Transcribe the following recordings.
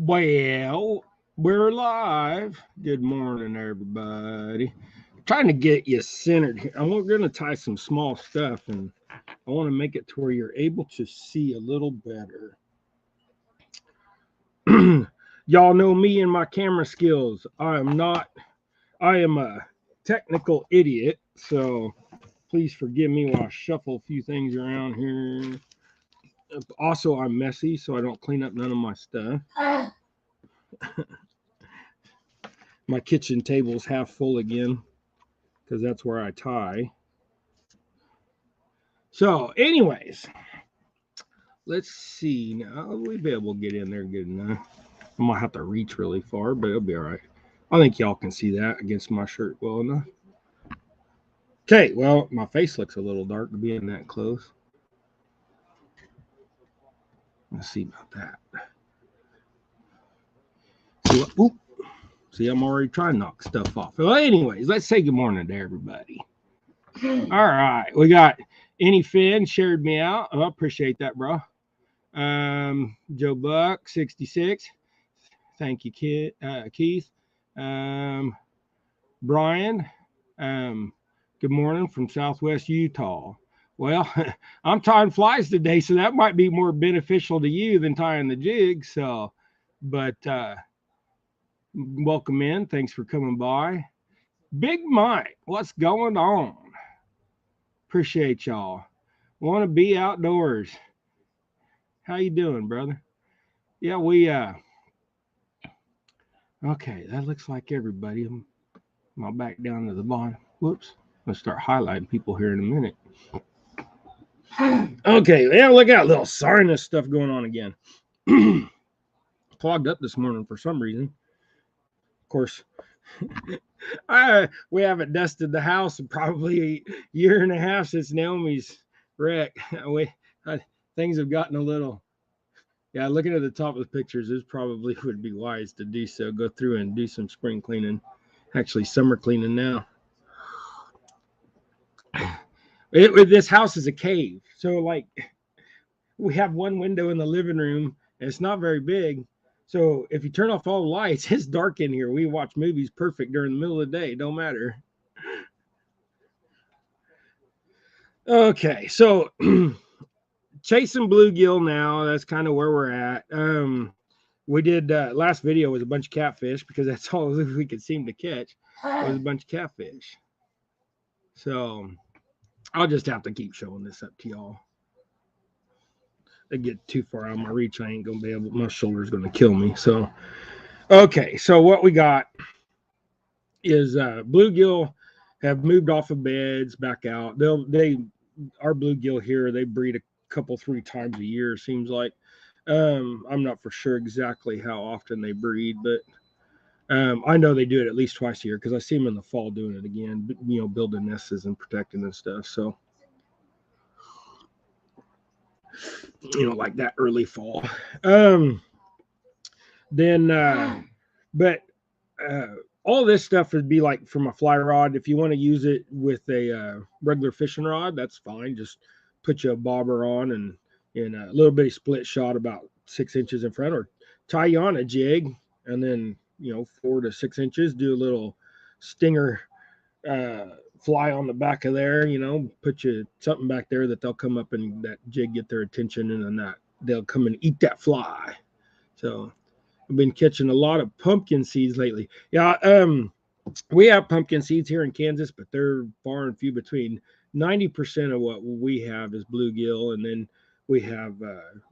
Well, we're live. Good morning, everybody. Trying to get you centered here. We're going to tie some small stuff, and I want to make it to where you're able to see a little better. Y'all know me and my camera skills. I am a technical idiot, so please forgive me while I shuffle a few things around here. Also, I'm messy, so I don't clean up none of my stuff. My kitchen table's half full again because that's where I tie. So, anyways, let's see. Now, we'll be able to get in there good enough. I might have to reach really far, but it'll be all right. I think y'all can see that against my shirt well enough. Okay, well, my face looks a little dark being that close. Let's see about that. See, I'm already trying to knock stuff off. Well, anyways, let's say good morning to everybody. All right, we got Any Finn shared me out. Oh, I appreciate that, bro. Joe Buck 66. Thank you, Keith. Brian. Good morning from Southwest Utah. Well, I'm tying flies today, so that might be more beneficial to you than tying the jigs. So, but welcome in. Thanks for coming by. Big Mike, what's going on? Appreciate y'all. Want to be outdoors. How you doing, brother? Yeah, okay, that looks like everybody. I'll back down to the bottom. Whoops. I'll start highlighting people here in a minute. Okay, yeah, look at little sinus stuff going on again. Clogged up this morning for some reason. Of course, we haven't dusted the house in probably a year and a half since Naomi's wreck. Things have gotten a little. Yeah, looking at the top of the pictures, this probably would be wise to do so. Go through and do some spring cleaning. Actually, summer cleaning now. This house is a cave. So, like, we have one window in the living room, and it's not very big. So, if you turn off all the lights, it's dark in here. We watch movies perfect during the middle of the day. Don't matter. Okay, so chasing bluegill now. That's kind of where we're at. We did last video was a bunch of catfish because that's all we could seem to catch was a bunch of catfish. So I'll just have to keep showing this up to y'all. They get too far out of my reach, I ain't gonna be able. My shoulder's gonna kill me. So okay, so what we got is bluegill have moved off of beds back out. Our bluegill here, they breed a couple 3 times a year, seems like. I'm not for sure exactly how often they breed, but I know they do it at least twice a year because I see them in the fall doing it again, building nests and protecting and stuff. So, like that early fall. But all this stuff would be like from a fly rod. If you want to use it with a regular fishing rod, that's fine. Just put you a bobber on and a little bitty split shot about 6 inches in front, or tie you on a jig and then 4 to 6 inches. Do a little stinger fly on the back of there. Put you something back there that they'll come up and that jig get their attention, and then they'll come and eat that fly. So I've been catching a lot of pumpkin seeds lately. Yeah, we have pumpkin seeds here in Kansas, but they're far and few between. 90% of what we have is bluegill, and then we have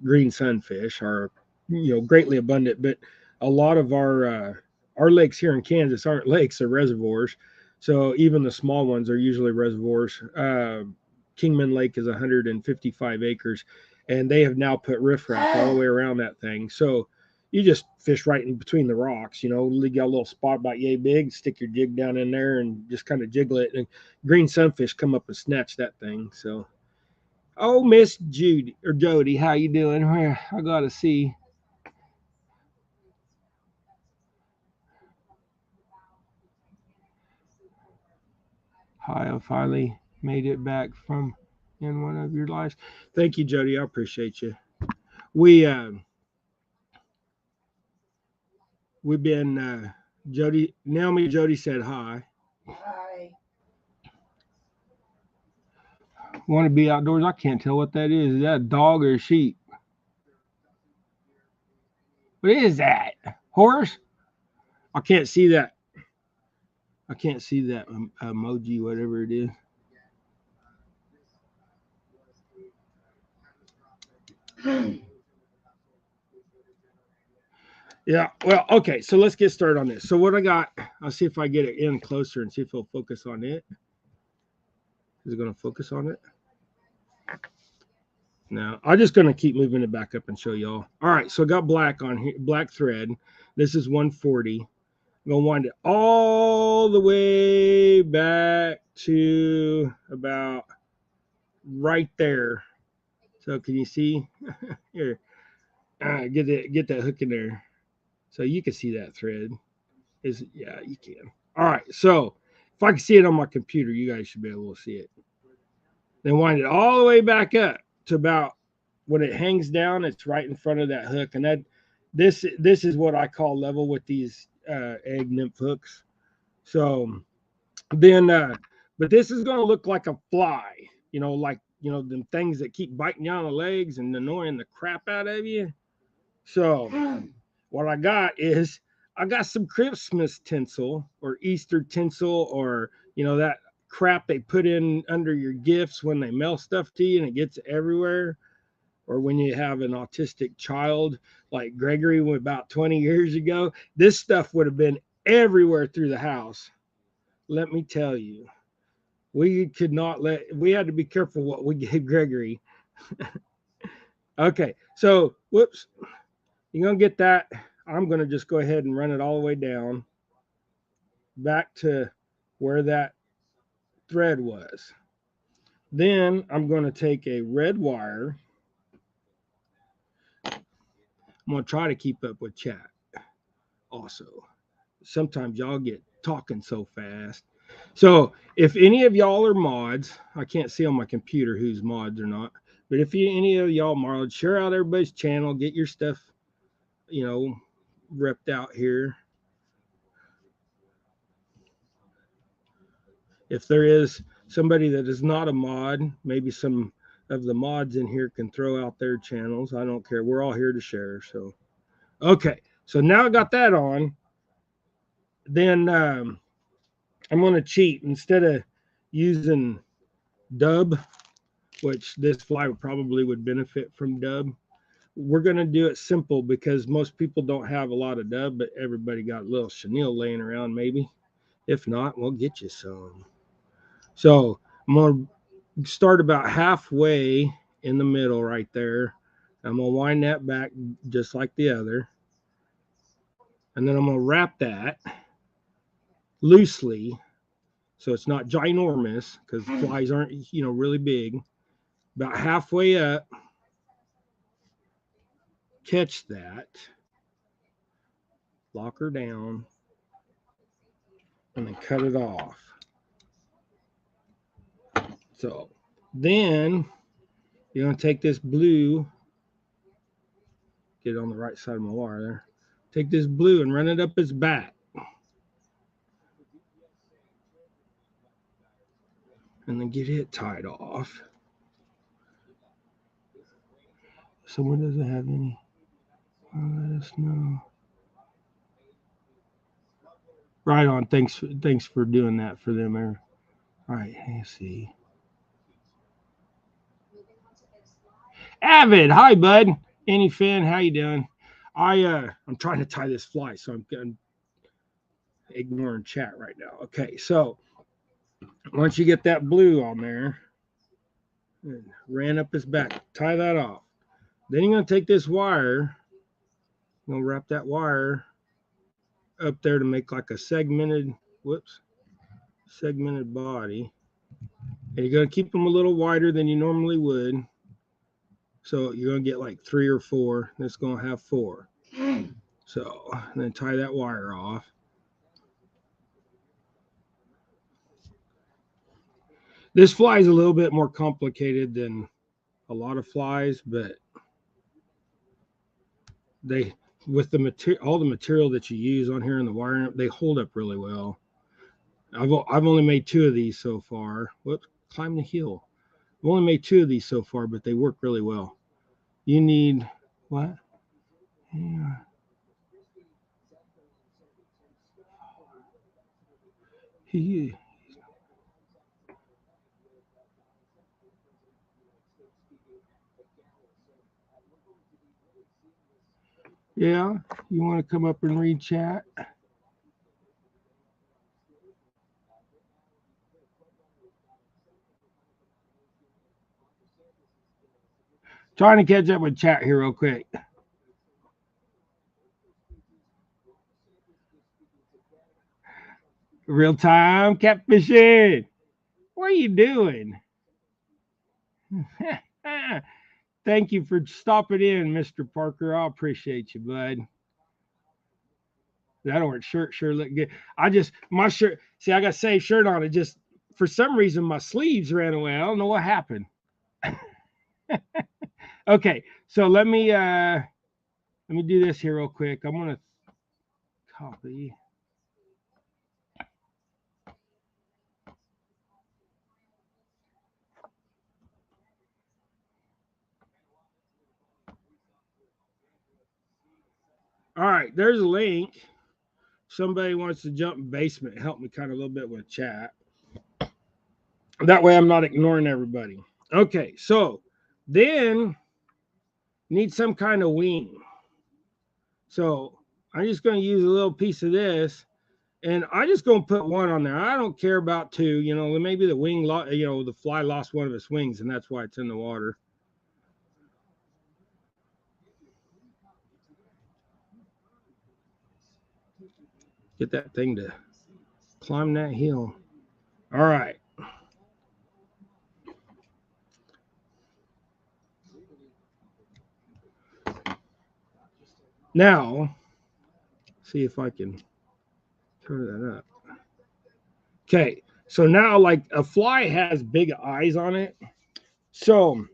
green sunfish are greatly abundant. But a lot of our lakes here in Kansas aren't lakes, they're reservoirs. So even the small ones are usually reservoirs. Kingman Lake is 155 acres, and they have now put riffraff all the way around that thing. So you just fish right in between the rocks. You got a little spot about yay big, stick your jig down in there and just kind of jiggle it. And green sunfish come up and snatch that thing. So, oh, Miss Judy or Jody, how you doing? I gotta see. Hi, I finally made it back from in one of your lives. Thank you, Jody. I appreciate you. We We've been Jody, Naomi, Jody said hi. Hi. Want to be outdoors? I can't tell what that is. Is that a dog or a sheep? What is that? Horse? I can't see that. I can't see that emoji, whatever it is. Yeah. Well, okay. So let's get started on this. So what I got, I'll see if I get it in closer and see if it'll focus on it. Is it going to focus on it? No, I'm just going to keep moving it back up and show y'all. All right. So I got black on here, black thread. This is 140. I'm going to wind it all the way back to about right there. So can you see? Here, get that hook in there. So you can see that thread. Is yeah, you can. All right. So if I can see it on my computer, you guys should be able to see it. Then wind it all the way back up to about when it hangs down. It's right in front of that hook, and that this is what I call level with these egg nymph hooks. So then, but this is going to look like a fly. Like them things that keep biting you on the legs and annoying the crap out of you. So what I got is I got some Christmas tinsel or Easter tinsel or that crap they put in under your gifts when they mail stuff to you and it gets everywhere. Or when you have an autistic child like Gregory about 20 years ago, this stuff would have been everywhere through the house. Let me tell you, we had to be careful what we gave Gregory. Okay, so whoops. You're going to get that. I'm going to just go ahead and run it all the way down back to where that thread was. Then I'm going to take a red wire. I'm going to try to keep up with chat also. Sometimes y'all get talking so fast. So if any of y'all are mods, I can't see on my computer who's mods or not, but if any of y'all mods, share out everybody's channel, get your stuff, repped out here. If there is somebody that is not a mod, maybe some of the mods in here can throw out their channels. I don't care. We're all here to share. So, okay. So now I got that on. Then I'm going to cheat. Instead of using dub, which this fly probably would benefit from dub, we're going to do it simple because most people don't have a lot of dub, but everybody got a little chenille laying around maybe. If not, we'll get you some. So I'm going to start about halfway in the middle right there. I'm going to wind that back just like the other. And then I'm going to wrap that loosely so it's not ginormous because flies aren't, really big. About halfway up, catch that, lock her down, and then cut it off. So then you're going to take this blue, get it on the right side of my wire there. Take this blue and run it up its back. And then get it tied off. Someone doesn't have any. Let us know. Right on. Thanks for doing that for them there. All right, let's see. Avid, hi bud. Any fan, how you doing? I'm trying to tie this fly, so I'm ignoring chat right now. Okay, so once you get that blue on there, ran up his back, tie that off. Then you're gonna take this wire, you're gonna wrap that wire up there to make like a segmented body. And you're gonna keep them a little wider than you normally would. So you're gonna get like 3 or 4. That's gonna have 4. So then tie that wire off. This fly is a little bit more complicated than a lot of flies, but with the material, all the material that you use on here and the wiring, they hold up really well. I've only made 2 of these so far. Whoops, climb the hill. I've only made 2 of these so far, but they work really well. You need what? Yeah. He, yeah, you want to come up and read chat? Trying to catch up with chat here real quick. Real time catfishing. What are you doing? Thank you for stopping in, Mr. Parker. I appreciate you, bud. That orange shirt sure look good. My shirt, see, I got safe shirt on. It just, for some reason, my sleeves ran away. I don't know what happened. Okay, so let me do this here real quick. I'm gonna copy. All right, there's a link. Somebody wants to jump in basement, help me kind of a little bit with chat. That way I'm not ignoring everybody. Okay, so then need some kind of wing. So I'm just going to use a little piece of this, and I'm just going to put one on there. I don't care about 2. You know, maybe the wing, the fly lost one of its wings, and that's why it's in the water. Get that thing to climb that hill. All right. Now, see if I can turn that up. Okay, so now like a fly has big eyes on it. So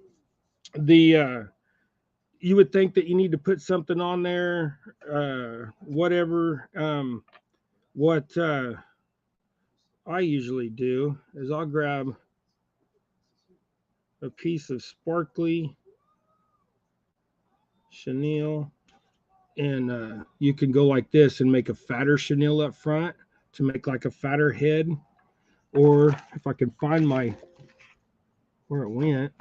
the you would think that you need to put something on there, whatever. What I usually do is I'll grab a piece of sparkly chenille, and you can go like this and make a fatter chenille up front to make like a fatter head. Or if I can find where it went.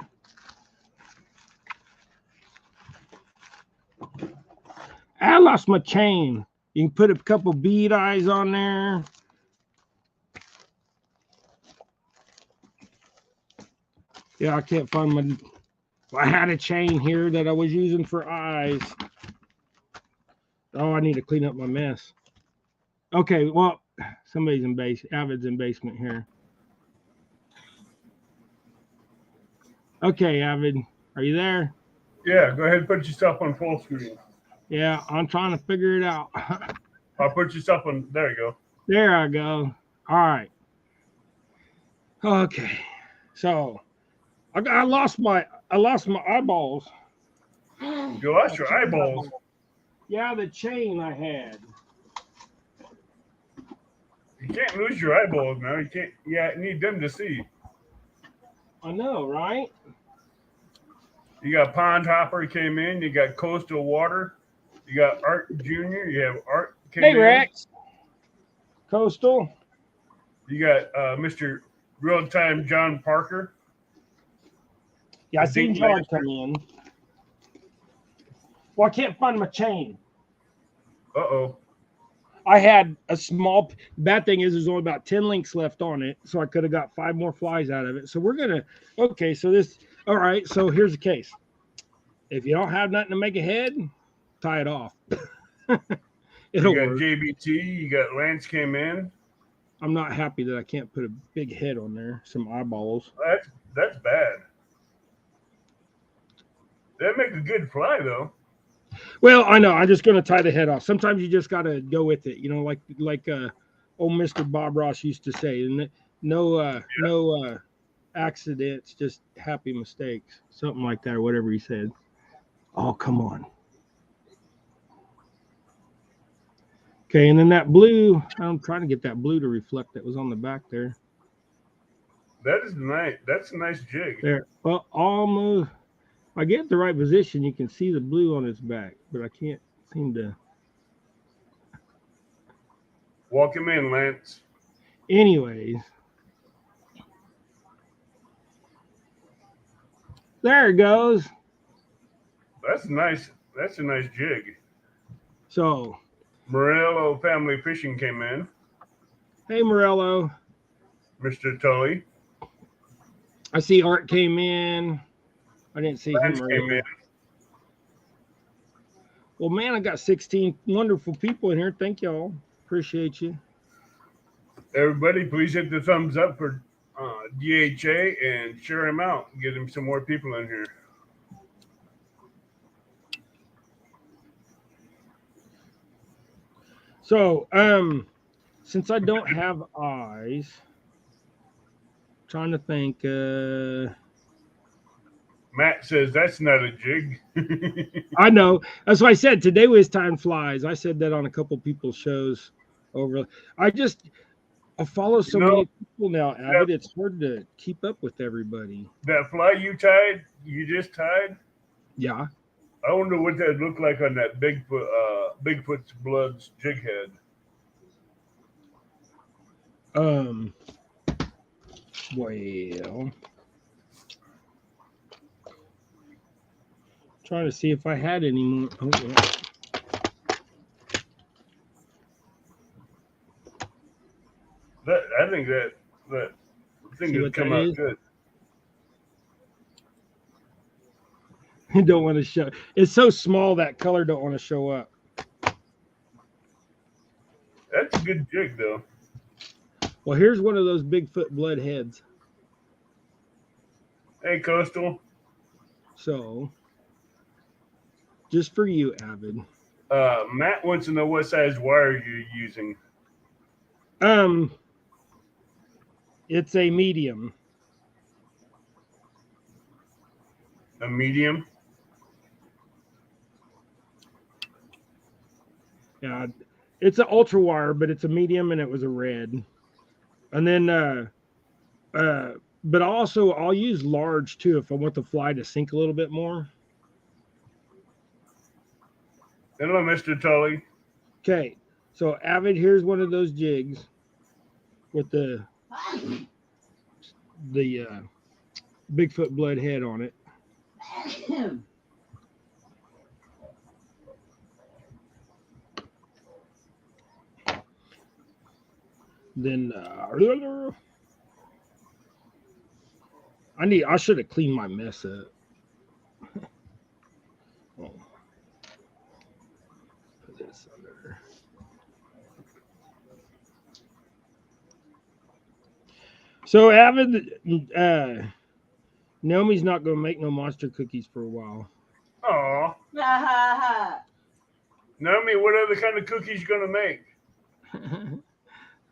I lost my chain. You can put a couple bead eyes on there. Yeah, I can't find my. I had a chain here that I was using for eyes. Oh, I need to clean up my mess. Okay, well, somebody's in Avid's in basement here. Okay, Avid, are you there? Yeah, go ahead and put your stuff on full screen. Yeah, I'm trying to figure it out. I'll put your stuff on. There you go. There I go. All right. Okay, so I lost my eyeballs. You lost your eyeballs. Yeah, the chain I had. You can't lose your eyeballs now. You can't. Yeah, you need them to see. I know, right? You got Pond Hopper came in. You got Coastal Water. You got Art Junior. You have Art came Hey, in. Rex. Coastal. You got Mr. Real Time John Parker. Yeah, I seen John come in. Well, I can't find my chain. Uh-oh. I had a small. Bad thing is, there's only about 10 links left on it, so I could have got 5 more flies out of it. So we're gonna. Okay, so this. All right, so here's the case. If you don't have nothing to make a head, tie it off. It'll You got work. JBT. You got Lance came in. I'm not happy that I can't put a big head on there. Some eyeballs. That's bad. That'd make a good fly though. Well, I know. I'm just gonna tie the head off. Sometimes you just gotta go with it. You know, like old Mr. Bob Ross used to say, and no accidents, just happy mistakes, something like that, or whatever he said. Oh, come on. Okay, and then that blue, I'm trying to get that blue to reflect that was on the back there. That is nice. That's a nice jig. There, well, almost. If I get the right position, you can see the blue on its back, but I can't seem to. Walk him in, Lance. Anyways, there it goes. That's nice. That's a nice jig. So, Morello Family Fishing came in. hey, Morello. Mr. Tully. I see Art came in. I didn't see him Lance came in. earlier. Well, man, I got 16 wonderful people in here. Thank y'all. Appreciate you. Everybody, please hit the thumbs up for DHA and share him out. Get him some more people in here. So, since I don't have eyes, trying to think. Matt says that's not a jig. I know. That's why I said today was time flies. I said that on a couple people's shows over. I follow You so know many people now, that Avid. It's hard to keep up with everybody. that fly you just tied. Yeah. I wonder what that looked like on that Bigfoot's Blood's jig head. Um. Well, trying to see if I had any more. Oh, yeah. I think that thing See would what that come out is? good. Don't want to show. It's so small that color don't want to show up. That's a good jig though. Well, here's one of those Bigfoot blood heads. Hey, Coastal. So, just for you, Avid. Matt wants to know what size wire you're using. Um, it's a medium. A medium. Yeah, it's an ultra wire, but it's a medium, and it was a red. And then, uh, but also I'll use large too if I want the fly to sink a little bit more. Hello, Mr. Tully. Okay, so Avid, here's one of those jigs with the Bigfoot blood head on it. Then I should have cleaned my mess up. Oh, put this under. So Avid, Naomi's not going to make no monster cookies for a while. Aw. Naomi, what other kind of cookies you gonna make?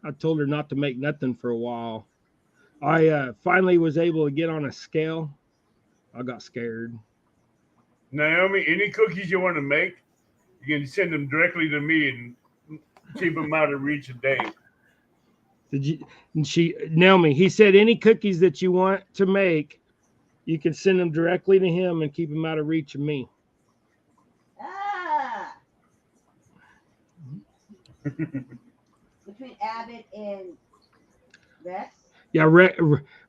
I told her not to make nothing for a while. I finally was able to get on a scale. I got scared. Naomi, any cookies you want to make, you can send them directly to me and keep them out of reach of Dave. Did you? And Naomi, he said any cookies that you want to make, you can send them directly to him and keep them out of reach of me. Between Abbott and Rex? Yeah,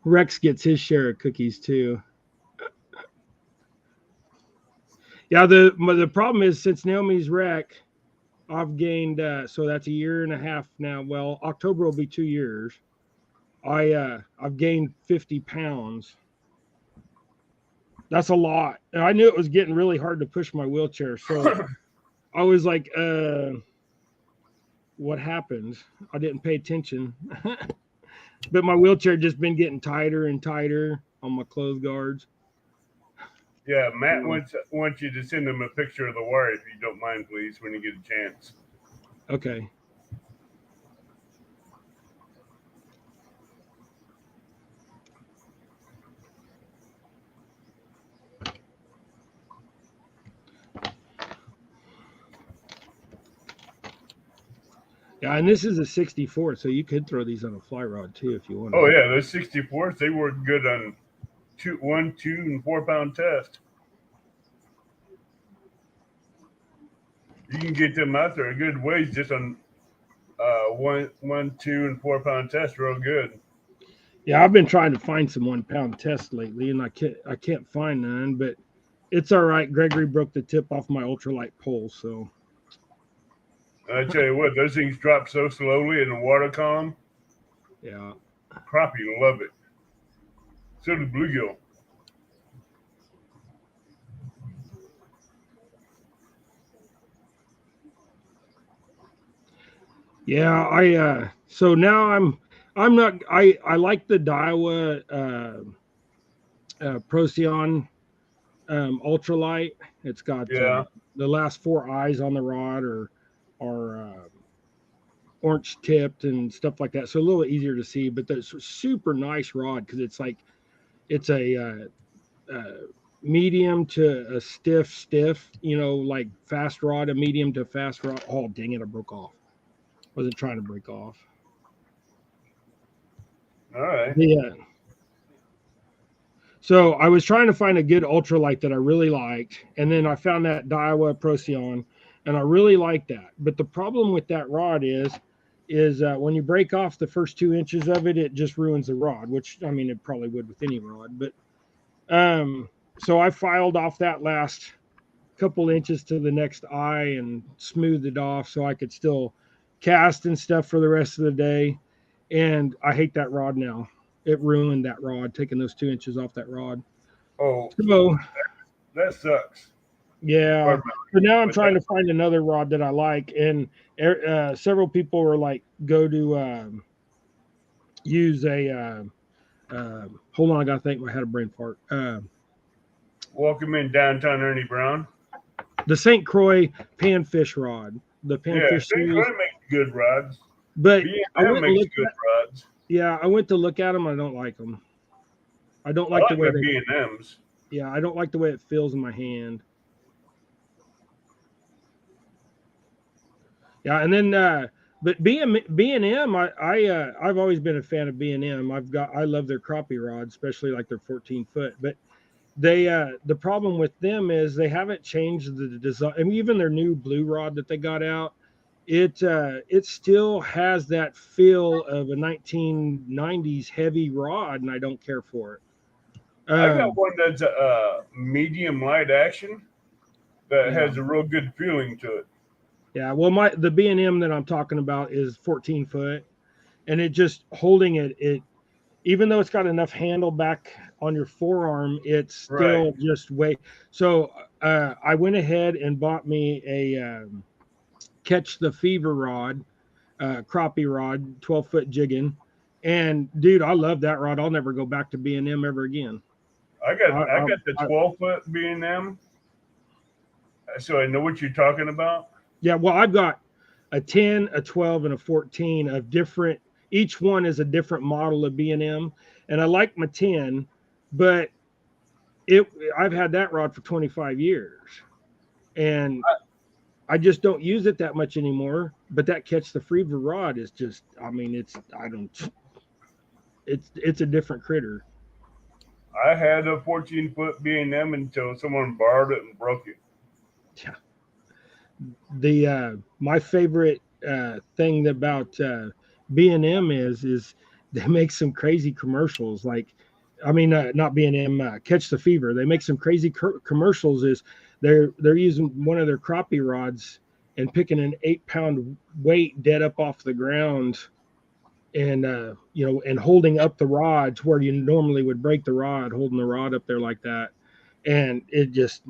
Rex gets his share of cookies too. Yeah, the problem is since Naomi's wreck, I've gained so that's a year and a half now. Well, October will be 2 years. I've gained 50 pounds. That's a lot. And I knew it was getting really hard to push my wheelchair. So I was like, what happened? I didn't pay attention. But my wheelchair just been getting tighter and tighter on my clothes guards. Yeah, Matt wants you to send him a picture of the wire if you don't mind, please, when you get a chance. Okay. Yeah, and this is a 64, so you could throw these on a fly rod too if you wanted. Oh yeah, those 64s, they work good on 1, 2, and 4 pound test. You can get them out there a good ways just on 1, 2, and 4 pound test real good. Yeah, I've been trying to find some 1 pound tests lately, and I can't find none, but it's all right. Gregory broke the tip off my ultralight pole, so And I tell you what, those things drop so slowly in the water column. yeah. Crappie love it. So do bluegill. Yeah, I so now I'm not I like the Daiwa Procyon ultralight. It's got Yeah. the last 4 eyes on the rod are orange tipped and stuff like that, so a little easier to see. But that's a super nice rod because it's like it's a medium to a stiff, like fast rod, a medium to fast rod. Oh dang it, I broke off. Wasn't trying to break off. All right. Yeah. So I was trying to find a good ultralight that I really liked, and then I found that Daiwa Procyon, and I really like that. But the problem with that rod is when you break off the first 2 inches of it, it just ruins the rod. Which I mean, it probably would with any rod. But so I filed off that last couple inches to the next eye and smoothed it off so I could still cast and stuff for the rest of the day. And I hate that rod now. It ruined that rod, taking those 2 inches off that rod. Oh, So that sucks. yeah. So now I'm But trying to find another rod that I like, and several people were like, go to use a. Hold on, I gotta think. I had a brain fart. Welcome in downtown Ernie Brown. The St. Croix panfish rod, the panfish Yeah, series. they make good rods. But I B&M went and makes looked good at, rods. yeah, I went to look at them. I don't like them. I don't I like the like way their they. B&Ms. Yeah, I don't like the way it feels in my hand. Yeah, and then but B&M, I've always been a fan of B&M. I love their crappie rods, especially like their 14-foot. But they the problem with them is they haven't changed the design. I mean, even their new blue rod that they got out, it still has that feel of a 1990s heavy rod, and I don't care for it. I got one that's a medium light action that Yeah. has a real good feeling to it. Yeah, well, the B&M that I'm talking about is 14-foot, and it just holding it even though it's got enough handle back on your forearm, it's still just way. So I went ahead and bought me a Catch the Fever rod, crappie rod, 12-foot jigging, and dude, I love that rod. I'll never go back to B&M ever again. I got the 12-foot B&M, so I know what you're talking about. Yeah, well, I've got a 10, a 12, and a 14 of different. Each one is a different model of B&M, and I like my 10, but I've had that rod for 25 years, and I just don't use it that much anymore. But that Catch the Fever rod is just, I mean, it's a different critter. I had a 14-foot B&M until someone borrowed it and broke it. Yeah. The my favorite thing about B&M is they make some crazy commercials. Like, I mean, not B&M, Catch the Fever. They make some crazy commercials. Is they're using one of their crappie rods and picking an 8-pound weight dead up off the ground, and and holding up the rod to where you normally would break the rod, holding the rod up there like that, and it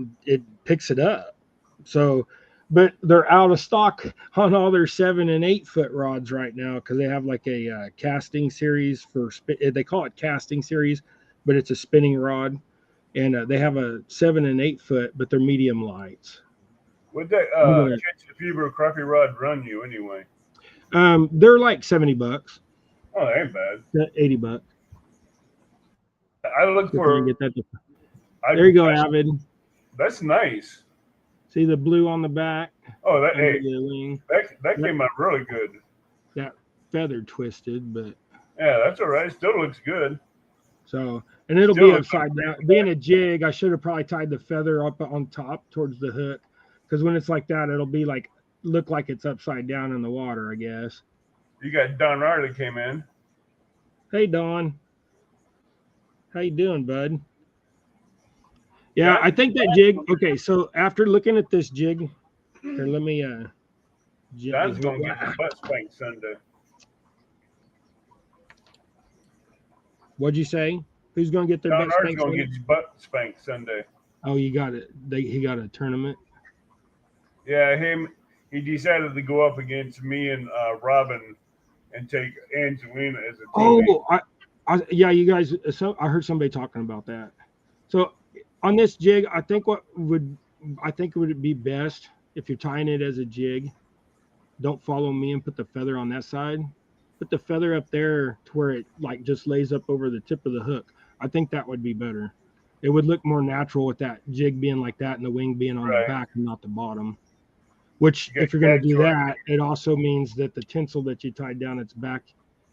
picks it up. So, but they're out of stock on all their 7 and 8-foot rods right now because they have like a casting series for they call it casting series, but it's a spinning rod, and they have a 7 and 8-foot, but they're medium lights. Would that Catch the Fever crappie rod run you anyway? They're like $70. Oh, that ain't bad. $80. I look for. Get that. There you go, Avid. That's nice. See the blue on the back? Oh, that the wing. that came out really good. that feather twisted, but Yeah, that's all right. Still looks good. so, and it'll Still be looks upside down. Being a jig, I should have probably tied the feather up on top towards the hook, because when it's like that, it'll be like look like it's upside down in the water, I guess. You got Don Harley came in. Hey Don, how you doing, bud? Yeah, I think that jig. Okay, so after looking at this jig, here, let me gently Don's hold. gonna get his butt spanked Sunday. What'd you say? Who's gonna get their Don butt Hart's spanked? gonna get his butt spanked Sunday. Oh, you got it. He got a tournament. Yeah, he decided to go up against me and Robin and take Angelina as a teammate. Oh, yeah, you guys. So I heard somebody talking about that. So on this jig, I think it would be best if you're tying it as a jig. Don't follow me and put the feather on that side. Put the feather up there to where it like just lays up over the tip of the hook. I think that would be better. It would look more natural with that jig being like that and the wing being on the Right. back and not the bottom. Which, You got if you're going to do short. that, it also means that the tinsel that you tied down its back,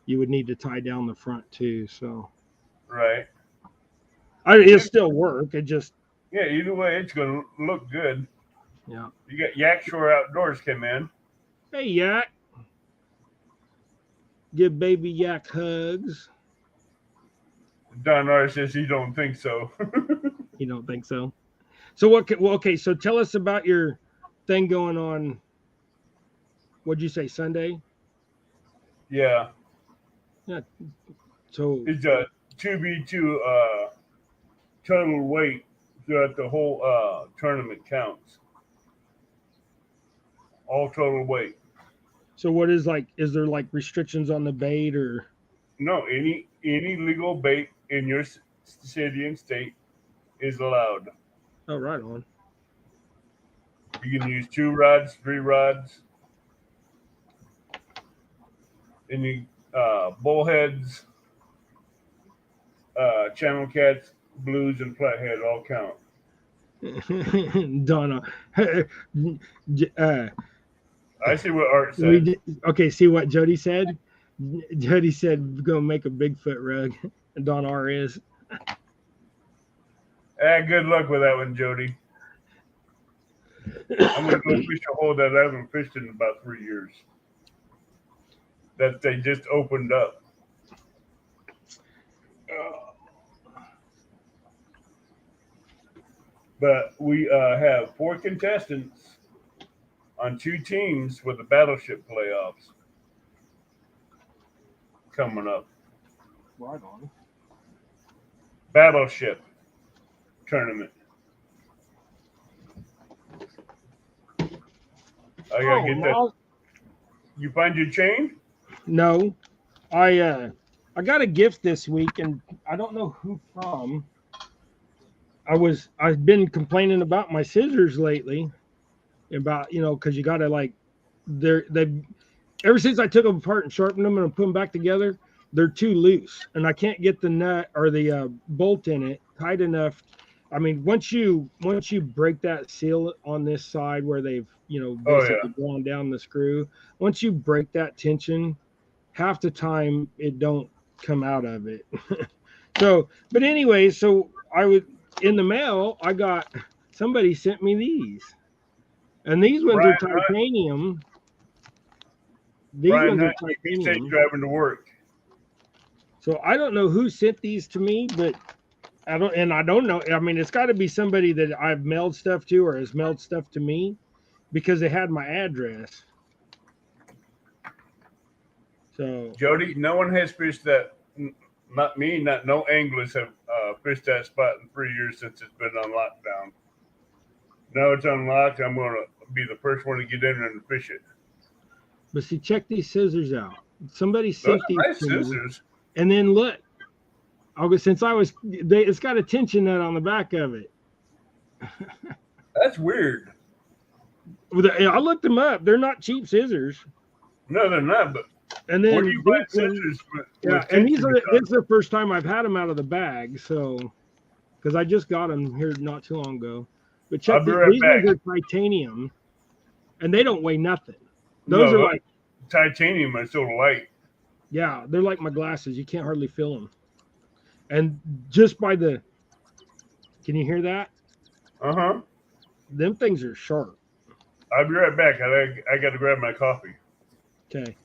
you would need to tie down the front too. So, Right. it'll still work. It just, Yeah, either way, it's gonna look good. yeah. You got Yak Shore Outdoors came in. Hey, Yak. Give baby Yak hugs. Don Hart says he don't think so. You don't think so? So what? Well, okay. So tell us about your thing going on. What'd you say, Sunday? Yeah, Yeah. So it's a 2v2 total weight throughout the whole tournament counts. All total weight. what is like? Is there like restrictions on the bait or? No, any legal bait in your city and state is allowed. Oh, right on. You can use 2 rods, 3 rods, any bullheads, channel cats, blues, and flathead all count. Donna. I see what Art said. Okay, see what Jody said? Jody said, go make a Bigfoot rug. And Don R is. Good luck with that one, Jody. I'm going to go fish a hole that I haven't fished in about 3 years. That they just opened up. But we have 4 contestants on 2 teams with the battleship playoffs coming up. Right on. Battleship tournament. I gotta get that. You find your chain? No, I got a gift this week, and I don't know who from. I've been complaining about my scissors lately, about because you gotta like they ever since I took them apart and sharpened them and put them back together, they're too loose, and I can't get the nut or the bolt in it tight enough. I mean, once you break that seal on this side where they've basically drawn down the screw, once you break that tension, half the time it don't come out of it. So, but anyway, so I was in the mail. I got somebody sent me these, and these ones are titanium. These ones are titanium. Driving to work. So I don't know who sent these to me, but I don't know. I mean, it's got to be somebody that I've mailed stuff to or has mailed stuff to me, because they had my address. So Jody, no one has fished that. Not me. No anglers have fished that spot in 3 years since it's been on lockdown. Now it's unlocked. I'm going to be the first one to get in there and fish it. But see, check these scissors out. Somebody sent these nice to scissors. Me, and then look. It's got a tension nut on the back of it. That's weird. I looked them up. They're not cheap scissors. No, they're not. But and then where do you buy scissors? And this is the first time I've had them out of the bag. So, because I just got them here not too long ago. But check these ones are titanium, and they don't weigh nothing. Those are like titanium are so light. Yeah, they're like my glasses. You can't hardly feel them. And just by the, can you hear that? Uh-huh. Them things are sharp. I'll be right back. I got to grab my coffee. Okay.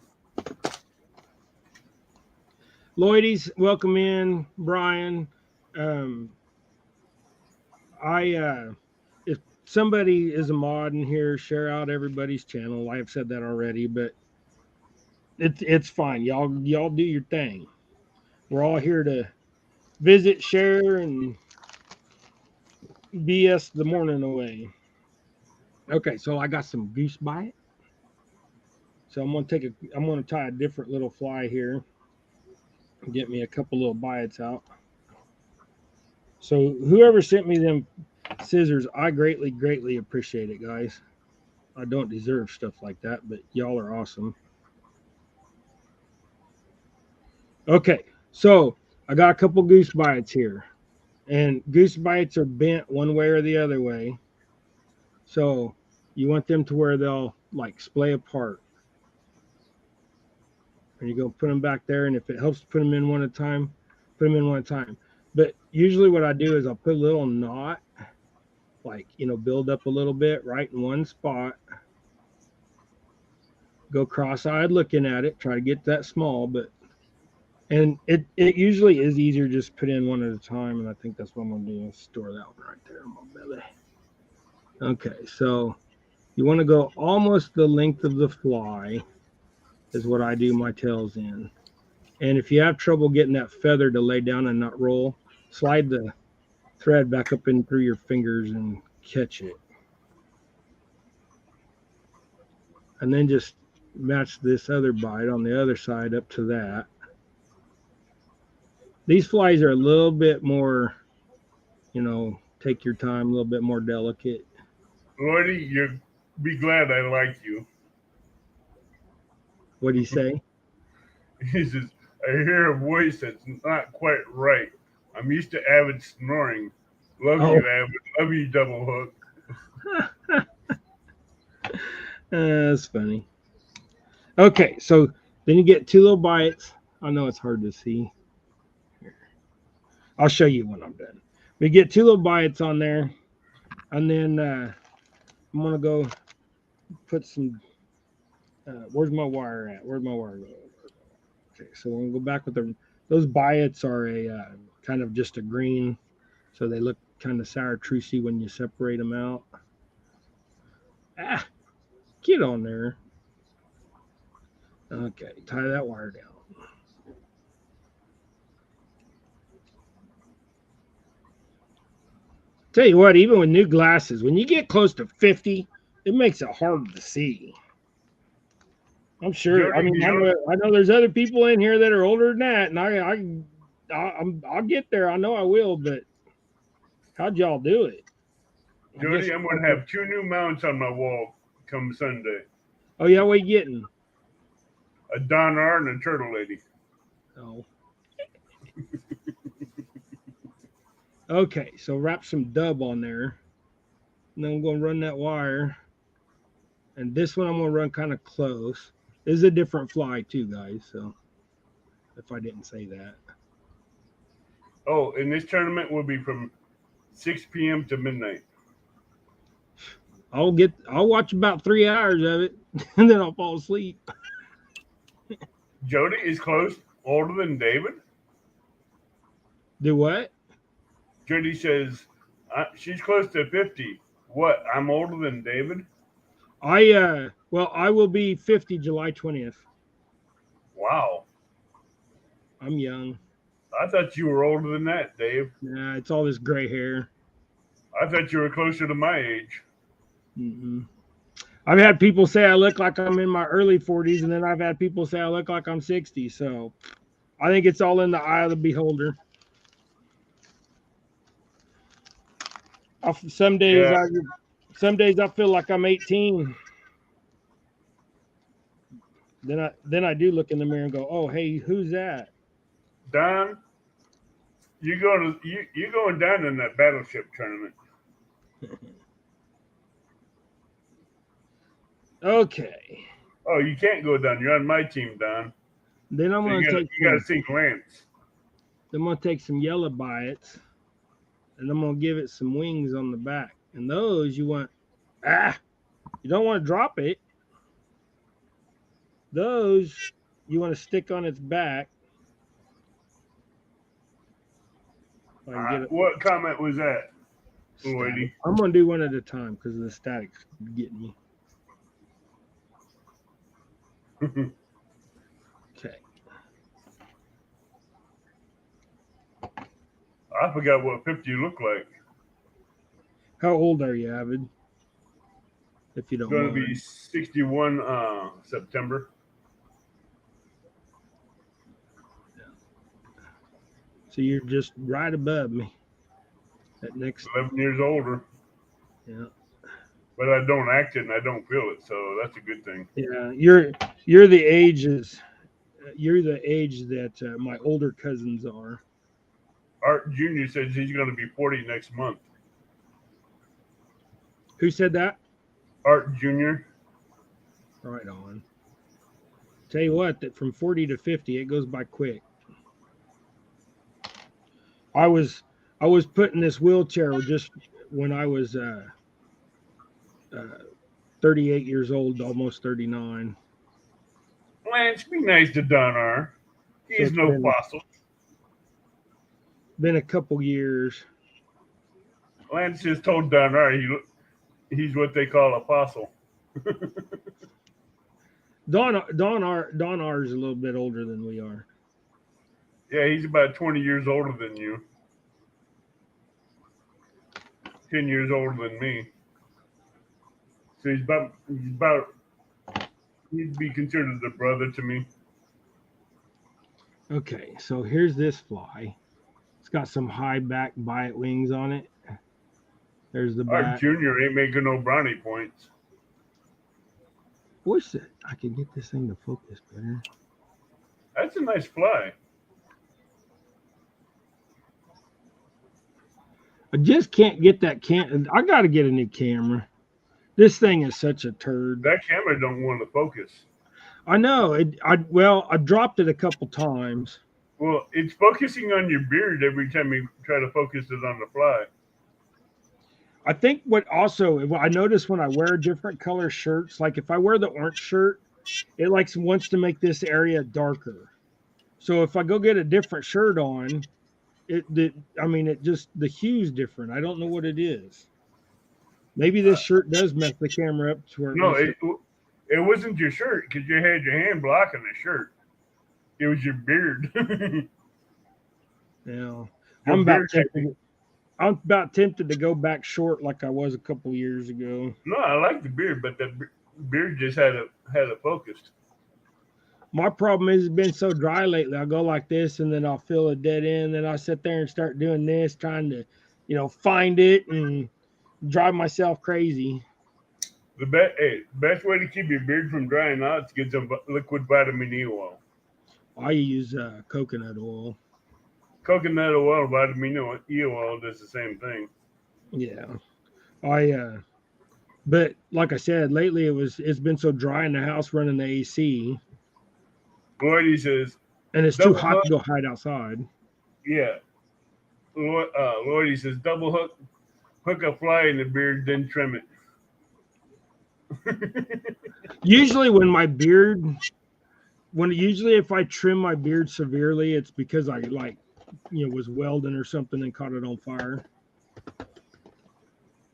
Lloydies, welcome in. Brian. Um, if somebody is a mod in here, share out everybody's channel. I've said that already, but it's fine. Y'all do your thing. We're all here to visit, share, and BS the morning away. Okay, so I got some goose bite. So I'm gonna tie a different little fly here. Get me a couple little bites out. So whoever sent me them scissors, I greatly appreciate it, guys. I don't deserve stuff like that, but y'all are awesome. Okay, so I got a couple goose bites here, and goose bites are bent one way or the other way. So you want them to where they'll like splay apart. And you're gonna put them back there, and if it helps to put them in one at a time, put them in one at a time. But usually what I do is I'll put a little knot, like build up a little bit right in one spot. Go cross-eyed looking at it, try to get that small, but and it usually is easier just put in one at a time, and I think that's what I'm gonna do. Store that one right there on my belly. Okay, so you want to go almost the length of the fly is what I do my tails in. And if you have trouble getting that feather to lay down and not roll, slide the thread back up in through your fingers and catch it. And then just match this other bite on the other side up to that. These flies are a little bit more, take your time, a little bit more delicate. Lloydie, you'll be glad I like you. What do you say? He says, I hear a voice that's not quite right. I'm used to Avid snoring. Love Oh, you, Avid. Love you, Double Hook. that's funny. Okay, so then you get two little bites. I know it's hard to see. I'll show you when I'm done. We get two little bites on there, and then I'm gonna go put some. Where's my wire at? Where's my wire going? Okay, so we're gonna go back with those bites are a kind of just a green, so they look kind of sour trucy when you separate them out. Ah, get on there. Okay, tie that wire down. Tell you what, even with new glasses, when you get close to 50, it makes it hard to see. I'm sure. I Jody, mean, I know there's other people in here that are older than that, and I'll get there. I know I will, but how'd y'all do it? I guess. Jody, I'm going to have two new mounts on my wall come Sunday. Oh yeah, what you getting? A Don R and a Turtle Lady. Oh. Okay, so wrap some dub on there. And then I'm going to run that wire. And this one I'm going to run kind of close. This is a different fly too, guys. So if I didn't say that. Oh, and this tournament will be from 6 p.m. to midnight. I'll watch about 3 hours of it and then I'll fall asleep. Jody is close, older than David. Do what? Jody says she's close to 50. What? I'm older than David? I will be 50 July 20th. Wow. I'm young. I thought you were older than that, Dave. Nah, it's all this gray hair. I thought you were closer to my age. Mm-mm. I've had people say I look like I'm in my early 40s, and then I've had people say I look like I'm 60. So I think it's all in the eye of the beholder. Some days I feel like I'm 18. Then I do look in the mirror and go, "Oh, hey, who's that?" Don, you going down in that battleship tournament. Okay. Oh, you can't go down. You're on my team, Don. Then I'm So gonna take you gotta sink Lance. I'm gonna take some yellow bites, and I'm gonna give it some wings on the back. And those you don't want to drop it. Those you want to stick on its back. If I can get it What comment was that, static. Lloydie? I'm gonna do one at a time because the static's getting me. Okay. I forgot what 50 looked like. How old are you, Avid? If you don't Going to mind. be 61 September. So you're just right above me. That next 11 years older. Yeah. But I don't act it and I don't feel it, so that's a good thing. Yeah, you're the age that my older cousins are. Art Jr. says he's going to be 40 next month. Who said that? Art Jr. Right on. Tell you what, that from 40 to 50, it goes by quick. I was put in this wheelchair just when I was 38 years old, almost 39. Lance, be nice to Don R. So He's it's no fossil. been a couple years. Lance just told Don R he's what they call a fossil. Don R is a little bit older than we are. Yeah, he's about 20 years older than you. 10 years older than me. So he'd be considered a brother to me. Okay, so here's this fly. It's got some high back bite wings on it. There's the Our back. junior ain't making no brownie points. Wish that I could get this thing to focus better. That's a nice fly. I just can't get that I got to get a new camera. This thing is such a turd. That camera don't want to focus. I know. I dropped it a couple times. Well, it's focusing on your beard every time you try to focus it on the fly. I think what I notice when I wear different color shirts, like if I wear the orange shirt, it wants to make this area darker. So if I go get a different shirt on, the hue's different. I don't know what it is. Maybe this shirt does mess the camera up to where No, it wasn't your shirt because you had your hand blocking the shirt. It was your beard. Yeah, I'm about tempted to go back short like I was a couple years ago. No, I like the beard, but the beard just had a focus. My problem is it's been so dry lately. I'll go like this and then I'll feel a dead end. Then I'll sit there and start doing this, trying to, find it and drive myself crazy. The best way to keep your beard from drying out is to get some liquid vitamin E oil. I use coconut oil. Coconut oil, vitamin E oil does the same thing. Yeah. But like I said, lately it's been so dry in the house running the AC. Lloydie says, and it's too hot to go hide outside. Yeah. Lloydie says, double hook a fly in the beard, then trim it. Usually if I trim my beard severely, it's because I was welding or something and caught it on fire.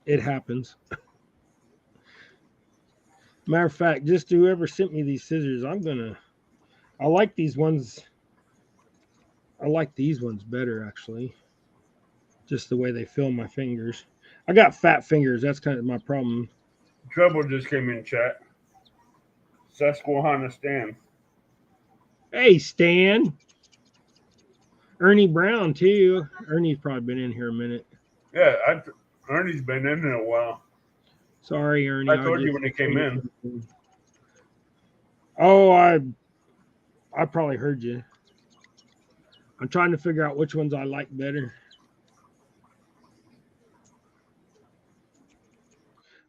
It happens. Matter of fact, just whoever sent me these scissors, I like these ones. I like these ones better, actually. Just the way they feel my fingers. I got fat fingers. That's kind of my problem. Trouble just came in chat. Susquehanna Stan. Hey, Stan. Ernie Brown, too. Ernie's probably been in here a minute. Yeah, Ernie's been in there a while. Sorry, Ernie. I told you when he came in. Oh, I probably heard you. I'm trying to figure out which ones I like better.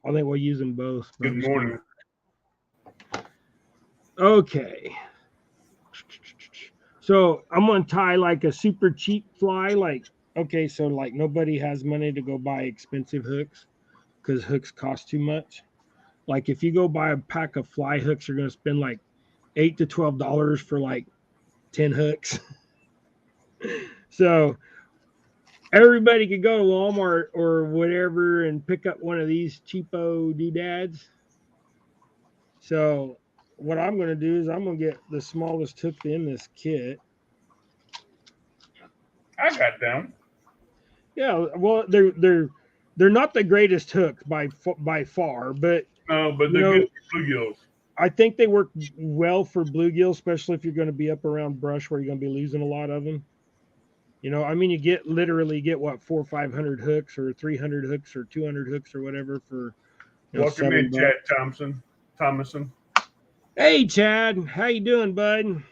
I think we'll use them both. Good morning. Okay. So I'm gonna tie like a super cheap fly. Like, okay, so like nobody has money to go buy expensive hooks because hooks cost too much. Like if you go buy a pack of fly hooks, you're gonna spend like $8 to $12 for like 10 hooks. So everybody could go to Walmart or whatever and pick up one of these cheapo doodads. So what I'm gonna do is I'm gonna get the smallest hook in this kit. I got them. Yeah, well, they're not the greatest hook by far, but No, but you they're good know, for bluegills. I think they work well for bluegill, especially if you're going to be up around brush where you're going to be losing a lot of them. I mean, you literally get what 400 or 500 hooks, or 300 hooks, or 200 hooks, or whatever for Welcome in, Chad $7. Thomason. Hey, Chad, how you doing, bud?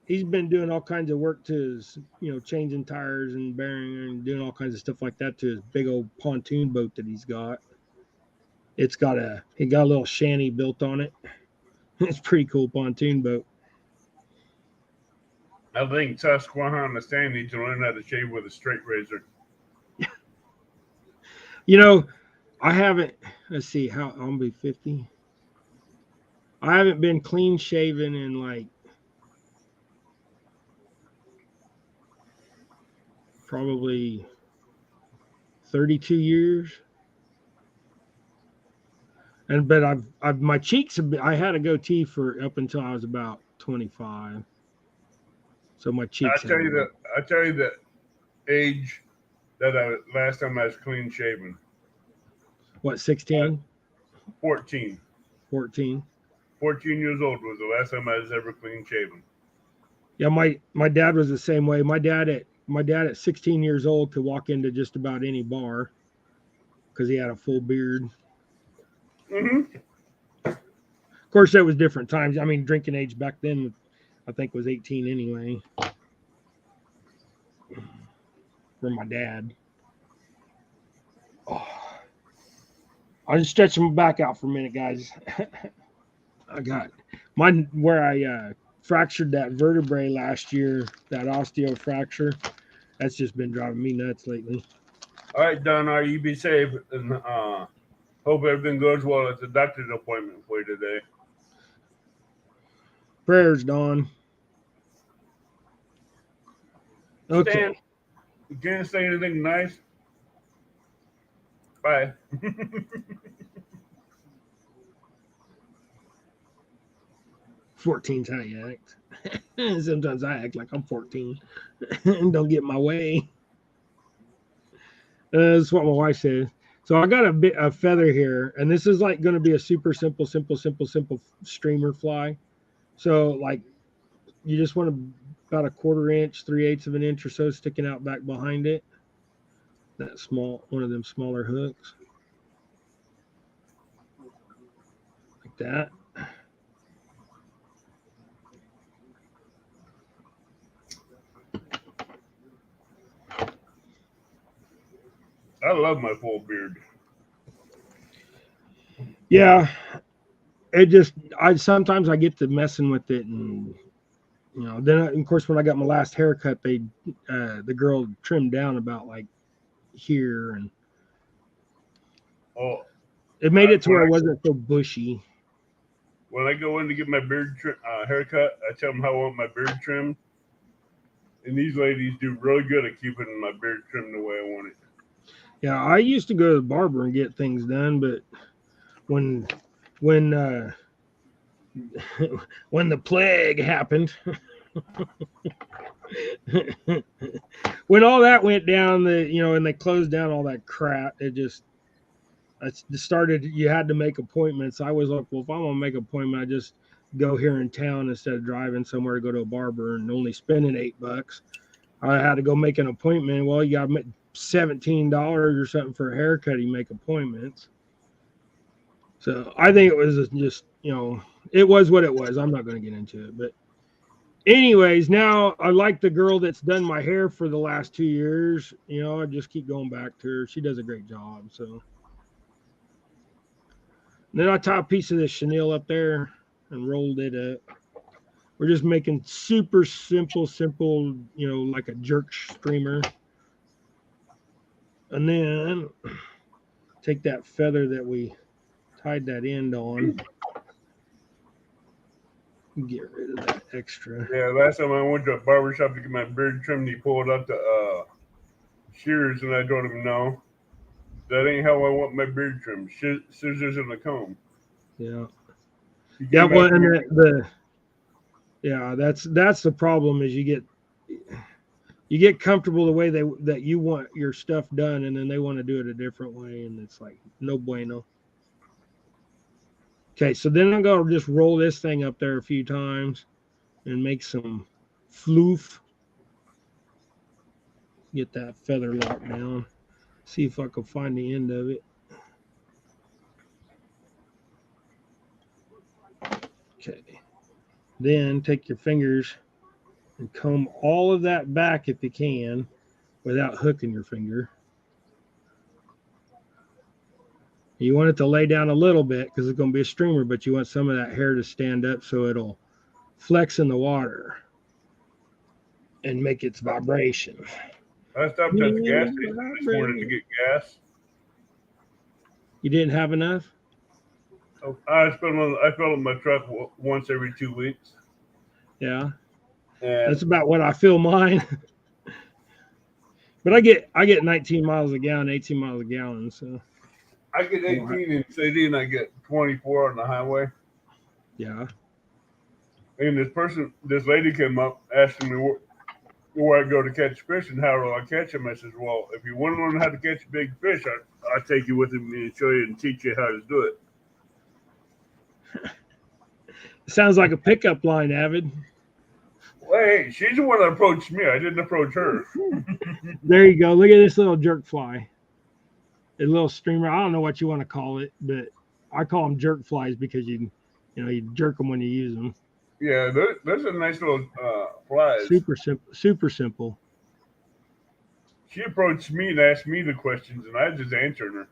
He's been doing all kinds of work to his, changing tires and bearing and doing all kinds of stuff like that to his big old pontoon boat that he's got. He got a little shanty built on it. It's a pretty cool pontoon boat. I think Susquehanna Stan needs to learn how to shave with a straight razor. You know, I haven't. Let's see, how I'm gonna be 50. I haven't been clean shaven in like probably 32 years. But I've my cheeks have been, I had a goatee for up until I was about 25. So my cheeks haven't been. I tell you the age that last time I was clean shaven. What, Uh, 16? 14. 14? 14 years old was the last time I was ever clean shaven. Yeah, my dad was the same way. My dad at 16 years old could walk into just about any bar because he had a full beard. Mm-hmm. Of course, that was different times. I mean, drinking age back then, I think, was 18 anyway for my dad. Oh, I'll just stretch my back out for a minute, guys. I got where I fractured that vertebrae last year, that osteo fracture. That's just been driving me nuts lately. All right, Don, you be safe and hope everything goes well at the doctor's appointment for you today. Prayers, Dawn. Okay. Stan, you can't say anything nice. Bye. 14's how you act. Sometimes I act like I'm 14 and don't get in my way. That's what my wife says. So I got a feather here, and this is like going to be a super simple streamer fly. So like you just want about a 1/4 inch, 3/8 of an inch or so sticking out back behind it. That small, one of them smaller hooks, like that. I love my full beard. Yeah, I sometimes I get to messing with it, and then of course when I got my last haircut, the girl trimmed down about like here, and Oh, it made it to where it wasn't so bushy. when I go in to get my beard haircut, I tell them how I want my beard trimmed, and these ladies do really good at keeping my beard trimmed the way I want it. Yeah, I used to go to the barber and get things done, but when when when the plague happened, when all that went down, and they closed down all that crap, it started. You had to make appointments. I was like, well, if I'm gonna make an appointment, I just go here in town instead of driving somewhere to go to a barber and only spending $8. I had to go make an appointment. Well, you got $17 or something for a haircut. You make appointments. So I think it was just, it was what it was. I'm not going to get into it, but anyways, now I like the girl that's done my hair for the last 2 years. I just keep going back to her. She does a great job. So Then I tie a piece of this chenille up there and rolled it up. We're just making super simple, like a jerk streamer. And then take that feather that we tied that end on. Get rid of that extra. Yeah, last time I went to a barber shop to get my beard trimmed, he pulled out the shears, and I told him, no, that ain't how I want my beard trimmed. Scissors and a comb. Yeah. You Yeah, get well, back and here- that's the problem is you get comfortable the way that you want your stuff done, and then they want to do it a different way, and it's like no bueno. Okay, so then I'm gonna just roll this thing up there a few times and make some floof. Get that feather locked down. See if I can find the end of it. Okay. Then take your fingers and comb all of that back if you can without hooking your finger. You want it to lay down a little bit because it's going to be a streamer, but you want some of that hair to stand up so it'll flex in the water and make its vibration. I stopped at the gas station this morning to get gas. You didn't have enough? So I fill up my truck once every 2 weeks. Yeah. And That's about what I fill mine. But I get 19 miles a gallon, 18 miles a gallon. So I get 18 in city and I get 24 on the highway. yeah. And this lady came up asking me where I go to catch fish and how do I catch them. I says, well, if you want to learn how to catch big fish, I'll take you with me and show you and teach you how to do it. Sounds like a pickup line, Avid. Well, hey, she's the one that approached me. I didn't approach her. There you go. Look at this little jerk fly. A little streamer. I don't know what you want to call it, but I call them jerk flies because you jerk them when you use them. Yeah, those are nice little flies. Super simple. Super simple. She approached me and asked me the questions, and I just answered her.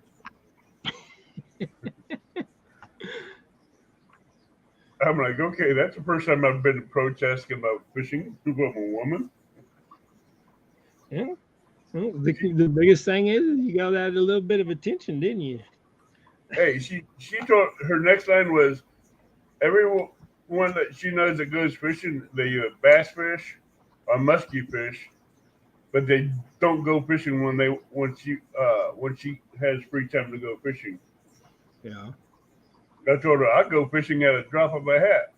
I'm like, okay, that's the first time I've been approached asking about fishing from a woman. Yeah. Well, the biggest thing is you got that a little bit of attention, didn't you? Hey, she told her next line was, everyone that she knows that goes fishing, they bass fish or musky fish, but they don't go fishing when she has free time to go fishing. Yeah. I told her I go fishing at a drop of a hat.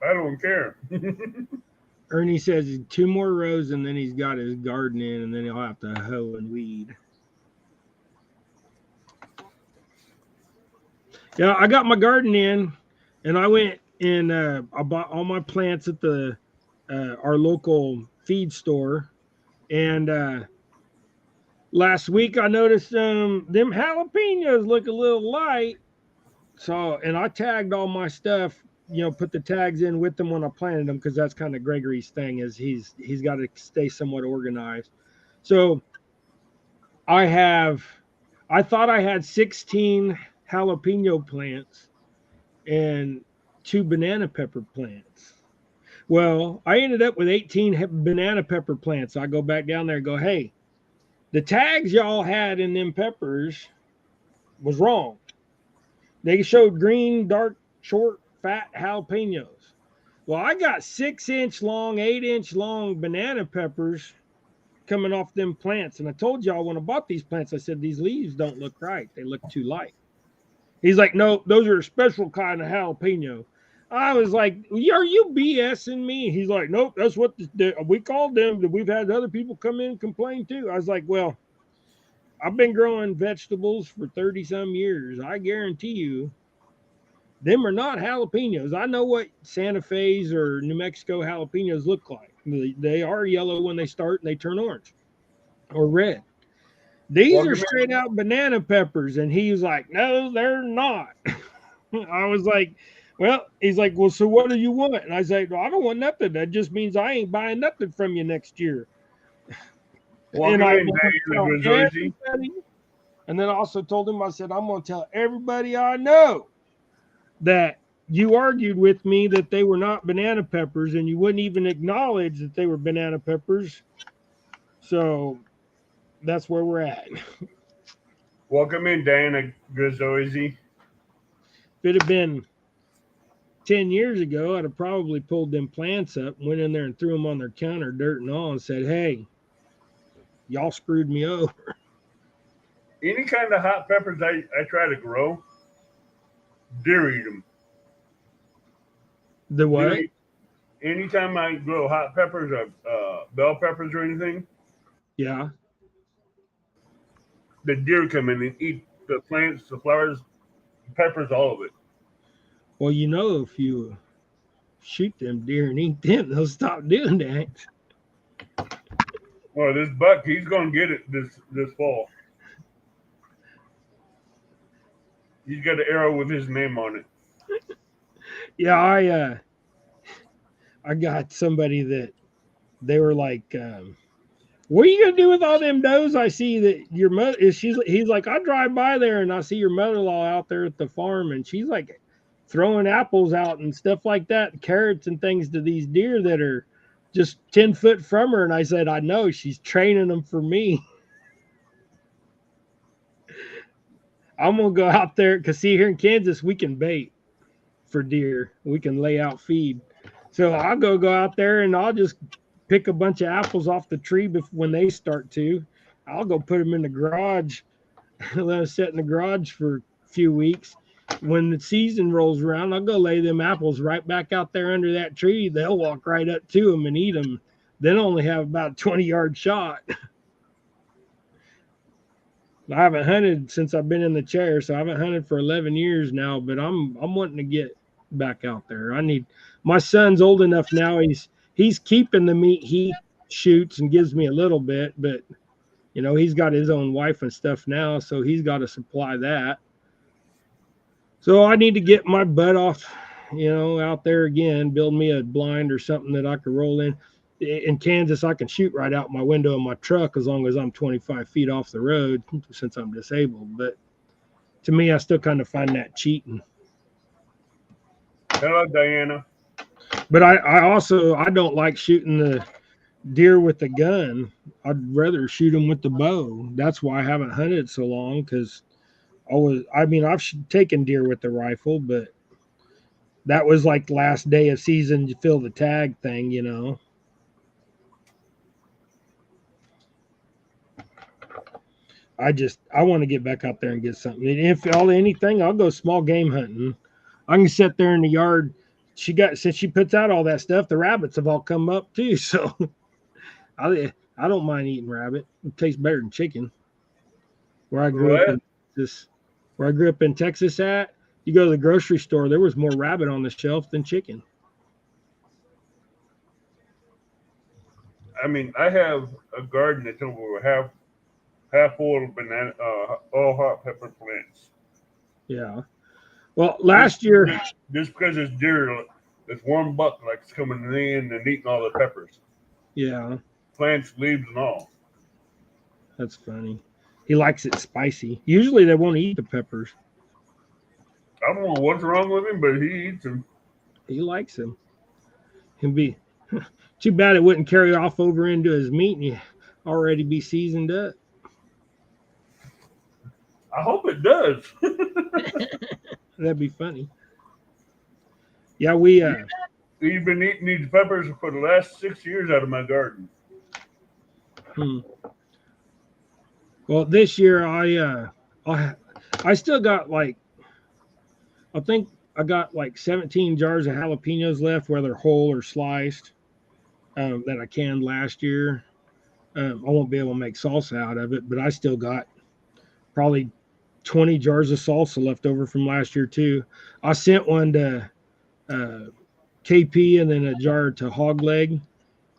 I don't care. Ernie says 2 more rows and then he's got his garden in, and then he'll have to hoe and weed. Yeah, I got my garden in, and I went and I bought all my plants at the our local feed store. And last week I noticed them jalapenos look a little light. So, and I tagged all my stuff, put the tags in with them when I planted them, because that's kind of Gregory's thing, is he's got to stay somewhat organized. So I thought I had 16 jalapeno plants and 2 banana pepper plants. Well, I ended up with 18 banana pepper plants. I go back down there and go, hey, the tags y'all had in them peppers was wrong. They showed green, dark, short, fat jalapenos. Well, I got 6-inch long, 8-inch long banana peppers coming off them plants. And I told y'all when I bought these plants, I said, these leaves don't look right. They look too light. He's like, no, those are a special kind of jalapeno. I was like, are you BSing me? He's like, nope, that's what we called them. We've had other people come in and complain too. I was like, well, I've been growing vegetables for 30 some years. I guarantee you, them are not jalapenos. I know what Santa Fe's or New Mexico jalapenos look like. They are yellow when they start and they turn orange or red. These are straight out banana peppers. And he was like, no, they're not. I was like, well, he's like, well, so what do you want? And I said, well, I don't want nothing. That just means I ain't buying nothing from you next year. And I and then I also told him, I said, I'm going to tell everybody I know that you argued with me that they were not banana peppers and you wouldn't even acknowledge that they were banana peppers. So that's where we're at. If Welcome in, Diana Grizoizy. it had been 10 years ago, I'd have probably pulled them plants up, went in there and threw them on their counter, dirt and all, and said, hey, y'all screwed me over. Any kind of hot peppers I try to grow, deer eat them. The Deer what? eat, anytime I grow hot peppers or bell peppers or anything, Yeah. the deer come in and eat the plants, the flowers, peppers, all of it. Well, if you shoot them deer and eat them, they'll stop doing that. Well, this buck, he's gonna get it this fall. He's got an arrow with his name on it. Yeah, I got somebody that they were like, what are you gonna do with all them does? I see that your mother is he's like, I drive by there and I see your mother-in-law out there at the farm and she's like throwing apples out and stuff like that, carrots and things to these deer that are just 10 foot from her. And I said, I know she's training them for me. I'm gonna go out there because see here in Kansas we can bait for deer. We can lay out feed. So I'll go out there and I'll just pick a bunch of apples off the tree when they start to. I'll go put them in the garage, let them sit in the garage for a few weeks. When the season rolls around, I'll go lay them apples right back out there under that tree. They'll walk right up to them and eat them. Then only have about a 20-yard shot. I haven't hunted since I've been in the chair, so I haven't hunted for 11 years now. But I'm wanting to get back out there. My son's old enough now. He's keeping the meat he shoots and gives me a little bit, but he's got his own wife and stuff now, so he's got to supply that. So I need to get my butt off, out there again, build me a blind or something that I could roll in. In Kansas, I can shoot right out my window of my truck as long as I'm 25 feet off the road since I'm disabled. But to me, I still kind of find that cheating. Hello, Diana. But I don't like shooting the deer with the gun. I'd rather shoot them with the bow. That's why I haven't hunted so long because I've taken deer with the rifle, but that was like last day of season, you fill the tag thing. I want to get back out there and get something. If anything, I'll go small game hunting. I can sit there in the yard. Since she puts out all that stuff, the rabbits have all come up too. So I don't mind eating rabbit. It tastes better than chicken. Where I grew up in Texas at, you go to the grocery store, there was more rabbit on the shelf than chicken. I mean, I have a garden that's over half full of banana, all hot pepper plants. Yeah. Well, last year, just because it's deer, this one buck likes coming in and eating all the peppers. Yeah. Plants, leaves, and all. That's funny. He likes it spicy. Usually they won't eat the peppers. I don't know what's wrong with him, but he eats them. He likes them. Can be too bad it wouldn't carry off over into his meat and you already be seasoned up. I hope it does. That'd be funny. Yeah, we've been eating these peppers for the last 6 years out of my garden. Well, this year I still got I think I got 17 jars of jalapenos left, whether whole or sliced, that I canned last year. I won't be able to make salsa out of it, but I still got probably 20 jars of salsa left over from last year too. I sent one to KP and then a jar to Hog Leg,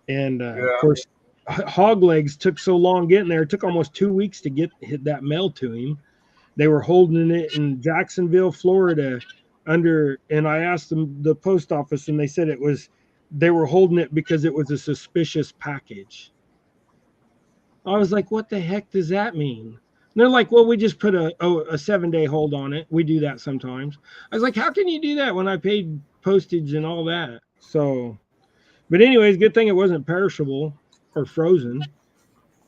and of course Hog Legs took so long getting there. It took almost 2 weeks to hit that mail to him. They were holding it in Jacksonville, Florida, and I asked them the post office, and they said they were holding it because it was a suspicious package. I was like, what the heck does that mean? they're like, well, we just put a 7-day hold on it. We do that sometimes. I was like, how can you do that when I paid postage and all that? So, but anyways, good thing it wasn't perishable or frozen.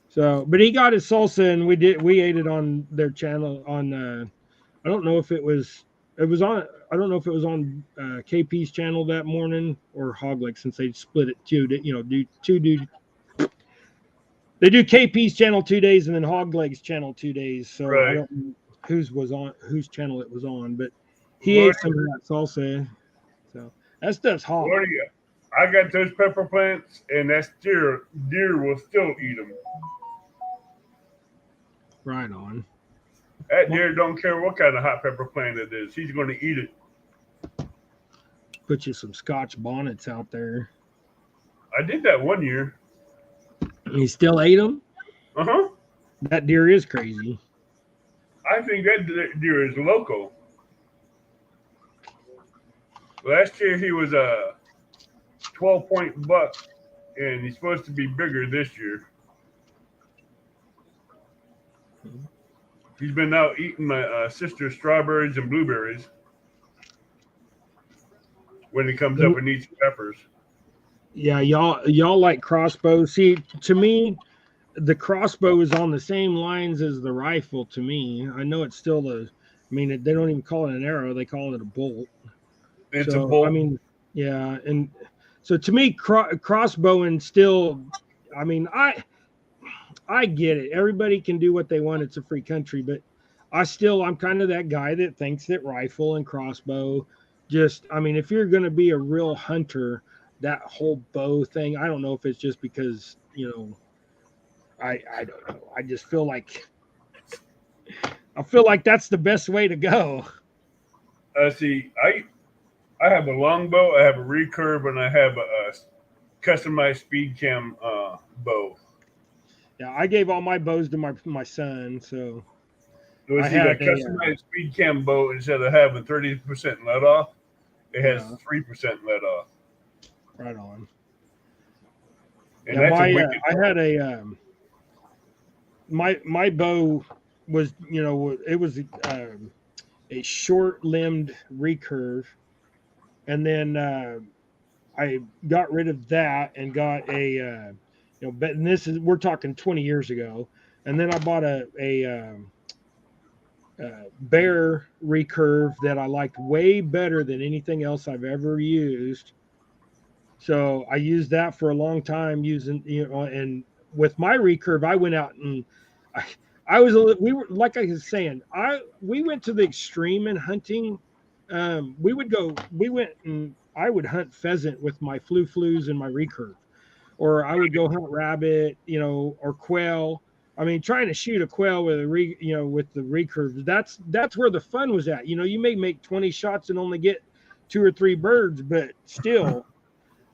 So, but he got his salsa and we ate it on their channel on I don't know if it was on I don't know if it was on KP's channel that morning or Hogleg, since they split it two, they do KP's channel 2 days and then Hogleg's channel 2 days. So I Right. don't know whose channel it was on, but he What ate some of that salsa. So that stuff's hot. what do you? I got those pepper plants, and that deer will still eat them. Right on. That deer don't care what kind of hot pepper plant it is. He's going to eat it. Put you some Scotch bonnets out there. I did that one year. He still ate them. Uh-huh. That deer is crazy. I think that deer is local. Last year he was a 12-point buck, and he's supposed to be bigger this year. He's been out eating my sister's strawberries and blueberries when he comes up and eats peppers. Yeah, y'all like crossbows. See, to me, the crossbow is on the same lines as the rifle. To me, I know it's still they don't even call it an arrow; they call it a bolt. It's a So I bolt. mean, yeah, and so to me, crossbowing still. I mean, I get it. Everybody can do what they want. It's a free country, but I'm kind of that guy that thinks that rifle and crossbow just, I mean, if you're going to be a real hunter, that whole bow thing, I don't know if it's just because, I don't know. I feel like that's the best way to go. See, I have a longbow, I have a recurve, and I have a customized speed cam bow. Yeah, I gave all my bows to my son, so So I see, that had customized speed cam bow, instead of having 30% let off, it has yeah, 3% let off. right on. And Yeah, that's a wicked I bow. had my bow was, it was a short limbed recurve, and then I got rid of that and got but we're talking 20 years ago, and then I bought a bear recurve that I liked way better than anything else I've ever used. So I used that for a long time, and with my recurve, I went out and I, we were, like I was saying, we went to the extreme in hunting. We went and I would hunt pheasant with my flues and my recurve, or I would go hunt rabbit, or quail. I mean, trying to shoot a quail with with the recurve, that's where the fun was at. You may make 20 shots and only get 2 or 3 birds, but still,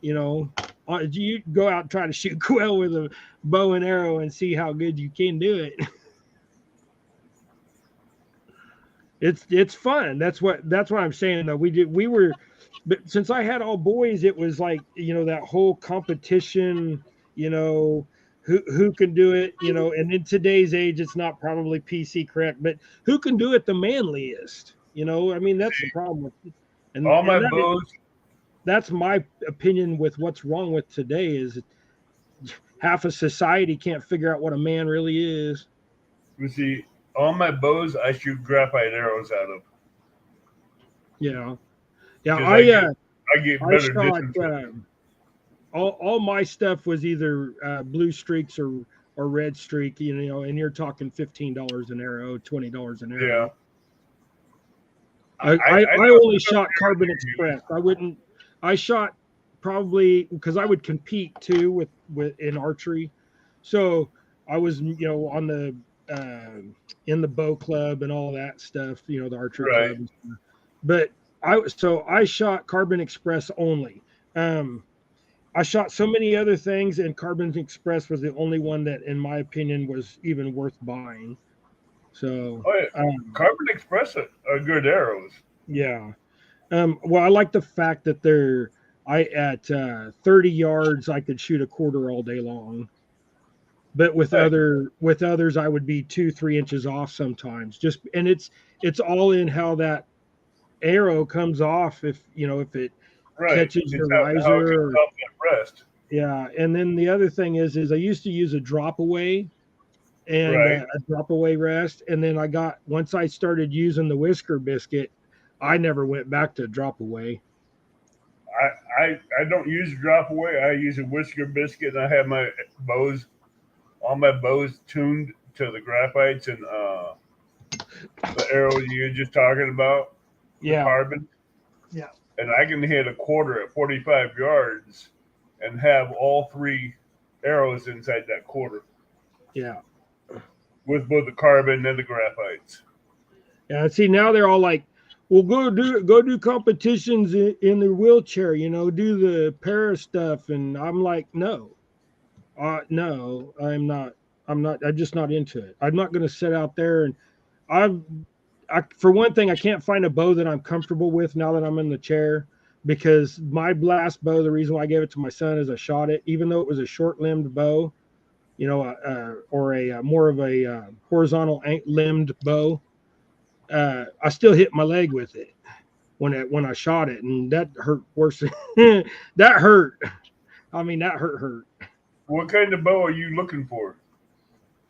you go out and try to shoot quail with a bow and arrow and see how good you can do it. It's fun. That's what I'm saying though. But since I had all boys, it was like, that whole competition, who can do it, and in today's age, it's not probably PC correct, but who can do it the manliest, I mean, that's the See, problem with, all my and bows, that's my opinion with what's wrong with today is half of society can't figure out what a man really is. you see, all my bows I shoot graphite arrows out of Yeah. Yeah. because I get I better shot, distance with it. all my stuff was either blue streaks or red streak, and you're talking $15 an arrow, $20 an Yeah, arrow. I I know only some shot Carbon arrows you Express. use. I shot probably because I would compete too with in archery. So I was, on the in the bow club and all that stuff, the archery Right. club. But I shot Carbon Express only. Um, I shot so many other things, and Carbon Express was the only one that, in my opinion, was even worth buying. So, Oh yeah, Carbon Express are good arrows. yeah. Well, I like the fact that at 30 yards, I could shoot a quarter all day long. but with Right. others I would be 2-3 inches off sometimes. Just and it's all in how that arrow comes off, if it Right. catches your It's how it riser comes or, off that rest. yeah. And then the other thing is I used to use a drop away and Right. a drop away rest, and then once I started using the whisker biscuit, I never went back to drop away. I don't use a drop away. I use a whisker biscuit, and I have all my bows tuned to the graphites and the arrows you're just talking about, the Yeah, carbon, yeah, and I can hit a quarter at 45 yards and have all three arrows inside that quarter yeah. with both the carbon and the graphites. Yeah, see now they're all like, "Well, go do competitions in the wheelchair, do the Paris stuff," and I'm like, "No, no, I'm not. I'm not. I'm just not into it. I'm not going to sit out there and I've, for one thing, I can't find a bow that I'm comfortable with now that I'm in the chair, because my last bow, the reason why I gave it to my son is I shot it, even though it was a short-limbed bow, or a more of a horizontal limbed bow. I still hit my leg with it when I shot it, and that hurt worse. That hurt. I mean, that hurt. What kind of bow are you looking for?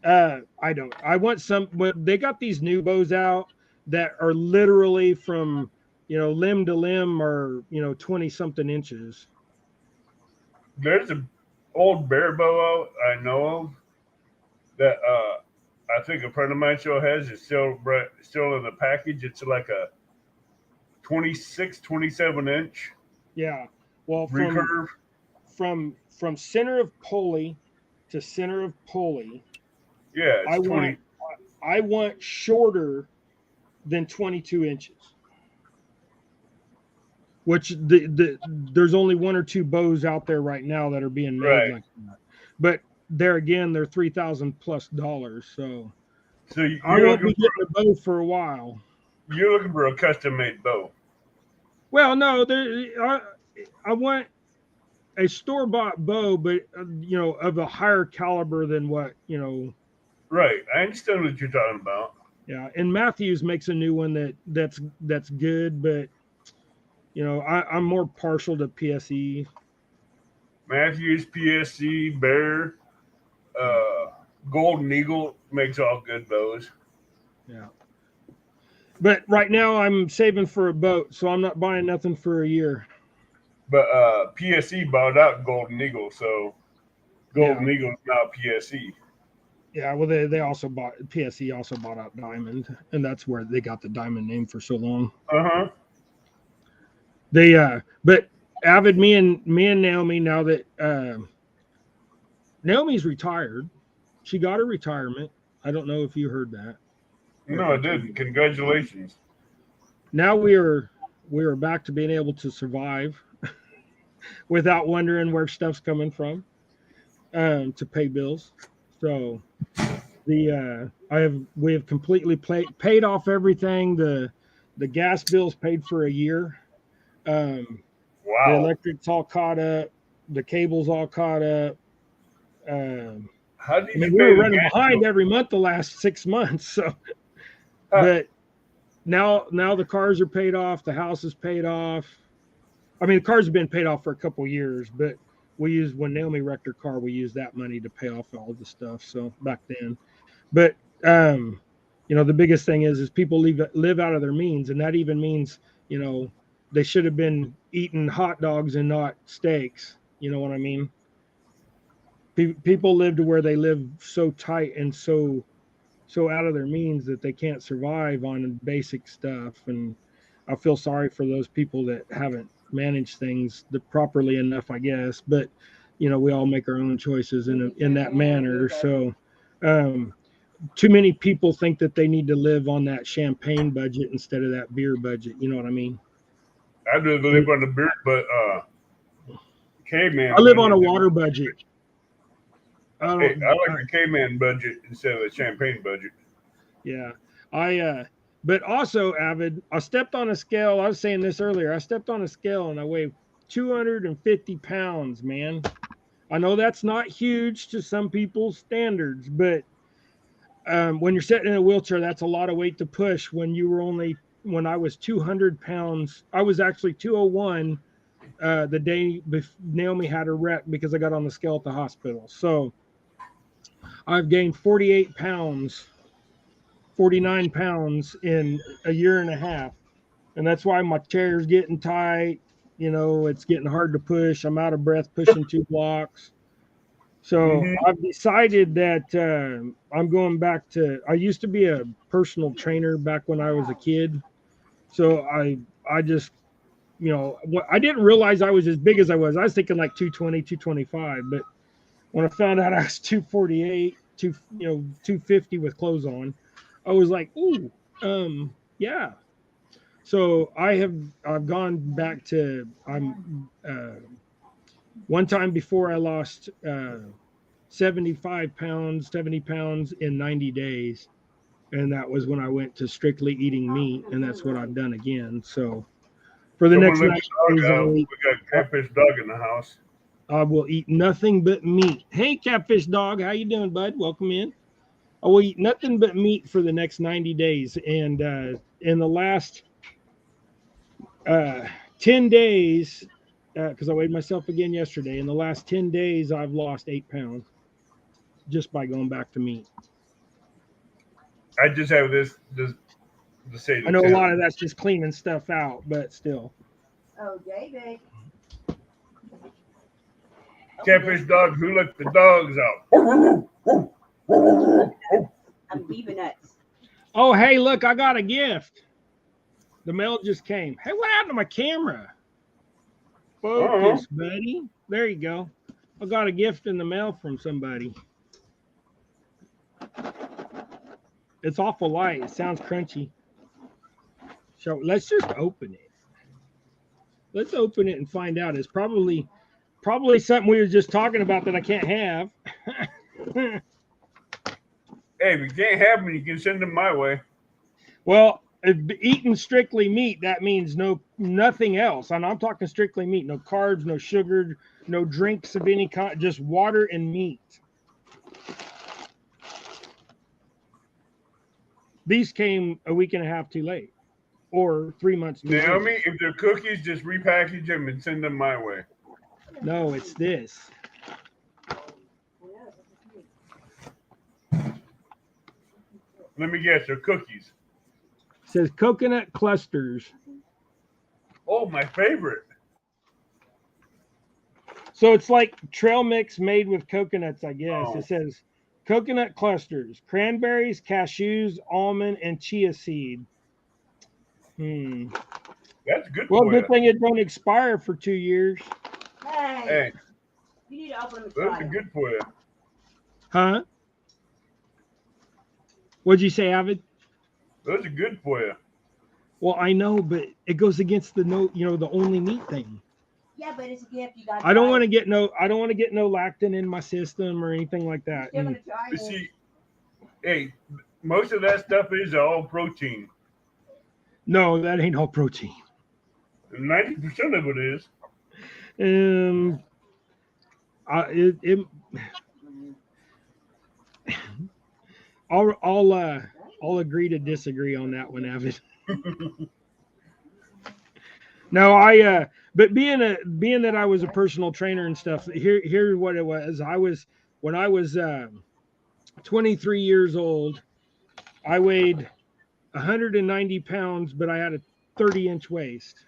I don't. I want some. But they got these new bows out that are literally from limb to limb, or 20 something inches. There's a old bear bow out I know of that I think a friend of mine still has. It's still in the package. It's like a 26, 27 inch Yeah. Well, recurve. from center of pulley to center of pulley, Yeah, I it's want 20. I want shorter than 22 inches. Which there's only one or two bows out there right now that are being made Right. like that. But there again, they're $3,000+. So So I won't be getting a bow for a while. you're looking for a custom made bow. Well, no, I want a store bought bow, but of a higher caliber than what Right. I understand what you're talking about. Yeah, and Matthews makes a new one that's good, but I'm more partial to PSE. Matthews, PSC, Bear, Yeah, uh, Golden Eagle makes all good bows. yeah. But right now I'm saving for a boat, so I'm not buying nothing for a year. But PSE bought out Golden Eagle, so Yeah, Golden Eagle is now PSE. yeah. Well, they also bought PSE also bought out Diamond, and that's where they got the Diamond name for so long. Uh huh. But Avid, me and Naomi, now that Naomi's retired, she got her retirement. I don't know if you heard that. Or if No, I it told you didn't. that. Congratulations. Now we are back to being able to survive without wondering where stuff's coming from, to pay bills. So we have completely paid off everything. The gas bill's paid for a year. The Wow. electric's all caught up. The cable's all caught up. Um, How I did you mean, we pay were the running gas bill? behind every month the last 6 months. So, Huh. but now the cars are paid off. The house is paid off. I mean, the cars have been paid off for a couple of years, but when Naomi wrecked her car, we used that money to pay off all the stuff. So back then, but um, the biggest thing is people live out of their means, and that even means they should have been eating hot dogs and not steaks. You know what I mean? People live to where they live so tight and so out of their means that they can't survive on basic stuff. And I feel sorry for those people that haven't managed things properly enough, I guess. But we all make our own choices in that manner. So um, too many people think that they need to live on that champagne budget instead of that beer budget. You know what I mean? I'd rather live on the beard, but I caveman live on a budget. water budget. I Hey, don't. I like the caveman budget instead of the champagne budget. Yeah. But also, Avid, I stepped on a scale. I was saying this earlier. I stepped on a scale and I weigh 250 pounds, man. I know that's not huge to some people's standards, but when you're sitting in a wheelchair, that's a lot of weight to push. When I was 200 pounds, I was actually 201 the day Naomi had her wreck because I got on the scale at the hospital. So I've gained 48 pounds, 49 pounds in a year and a half. And that's why my chair's getting tight. It's getting hard to push. I'm out of breath pushing 2 blocks. So Mm-hmm. I've decided that I'm going back to. I used to be a personal trainer back when I was a kid. So I just I didn't realize I was as big as I was. I was thinking like 220, 225. But when I found out I was 248, 250 with clothes on, I was like, ooh, yeah. So I've gone back to I'm one time before I lost 75 pounds, 70 pounds in 90 days. And that was when I went to strictly eating meat. And that's what I've done again. So for the Someone next let 90 the days, dog out. We got Catfish Dog in the house. I will eat nothing but meat. Hey, Catfish Dog, how you doing, bud? Welcome in. I will eat nothing but meat for the next 90 days. And in the last 10 days, because I weighed myself again yesterday, in the last 10 days, I've lost 8 pounds just by going back to meat. I just have this to say I to know a Tim. lot of that's just cleaning stuff out, but still. Oh, David. Catfish Dog, who let the dogs out? I'm beaver nuts. Oh, hey, look, I got a gift. The mail just came. Hey, what happened to my camera? Focus, buddy. There you go. I got a gift in the mail from somebody. It's awful light. It sounds crunchy. So let's just open it. Let's open it and find out. It's probably something we were just talking about that I can't have. Hey, if you can't have them, you can send them my way. Well, if eating strictly meat, that means nothing else. And I'm talking strictly meat. No carbs, no sugar, no drinks of any kind, just water and meat. These came a week and a half too late, or 3 months too soon. Naomi, if they're cookies, just repackage them and send them my way. No, it's this. Let me guess, they're cookies. It says coconut clusters. Oh, my favorite. So it's like trail mix made with coconuts, I guess. Oh. It says coconut clusters, cranberries, cashews, almond, and chia seed. That's good Well, for good you. thing it don't expire for 2 years. Hey, you need to open them and Those try are them. good for you. Huh? What'd you say, Avid? Those are good for you. Well, I know, but it goes against the the only meat thing. Yeah, but it's a gift. You got. I don't want to get no lactin in my system or anything like that. You're gonna try You it. see, hey, most of that stuff is all protein. No, that ain't all protein. 90% of it is. I'll agree to disagree on that one, Avid. No, but being that I was a personal trainer and stuff, here's what it was. When I was 23 years old, I weighed 190 pounds, but I had a 30-inch waist.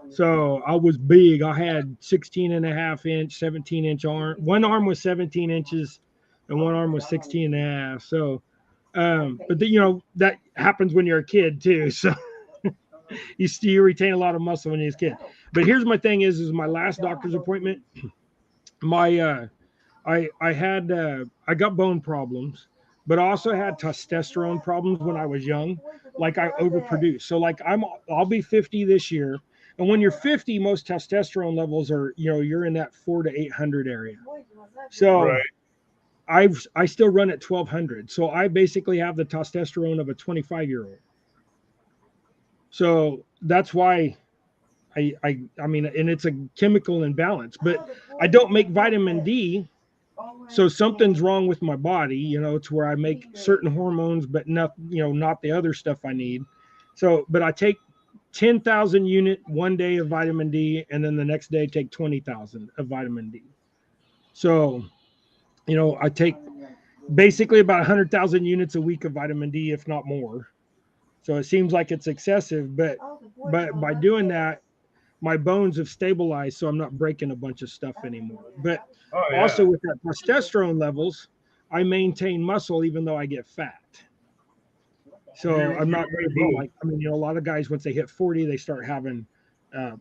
So I was big. I had 16 and a half inch, 17-inch arm. One arm was 17 inches and one arm was 16 and a half. So, but that happens when you're a kid too. So you retain a lot of muscle when you're a kid. But here's my thing is my last doctor's appointment, I got bone problems, but I also had testosterone problems when I was young. Like I overproduced. So like I'll be 50 this year. And when you're 50, most testosterone levels are, you're in that 400 to 800 area. So Right. I still run at 1200. So I basically have the testosterone of a 25-year-old. So that's why I mean, and it's a chemical imbalance, but I don't make vitamin D. So something's wrong with my body, you know, to where I make certain hormones, but not, you know, not the other stuff I need. So, but I take 10,000 unit one day of vitamin D, and then the next day take 20,000 of vitamin D. So, you know, I take basically about 100,000 units a week of vitamin D, if not more. So it seems like it's excessive, but by doing that, my bones have stabilized, so I'm not breaking a bunch of stuff anymore. But Oh also yeah. with that testosterone levels, I maintain muscle even though I get fat. So I'm not going to be both. like, I mean, you know, a lot of guys once they hit 40, they start having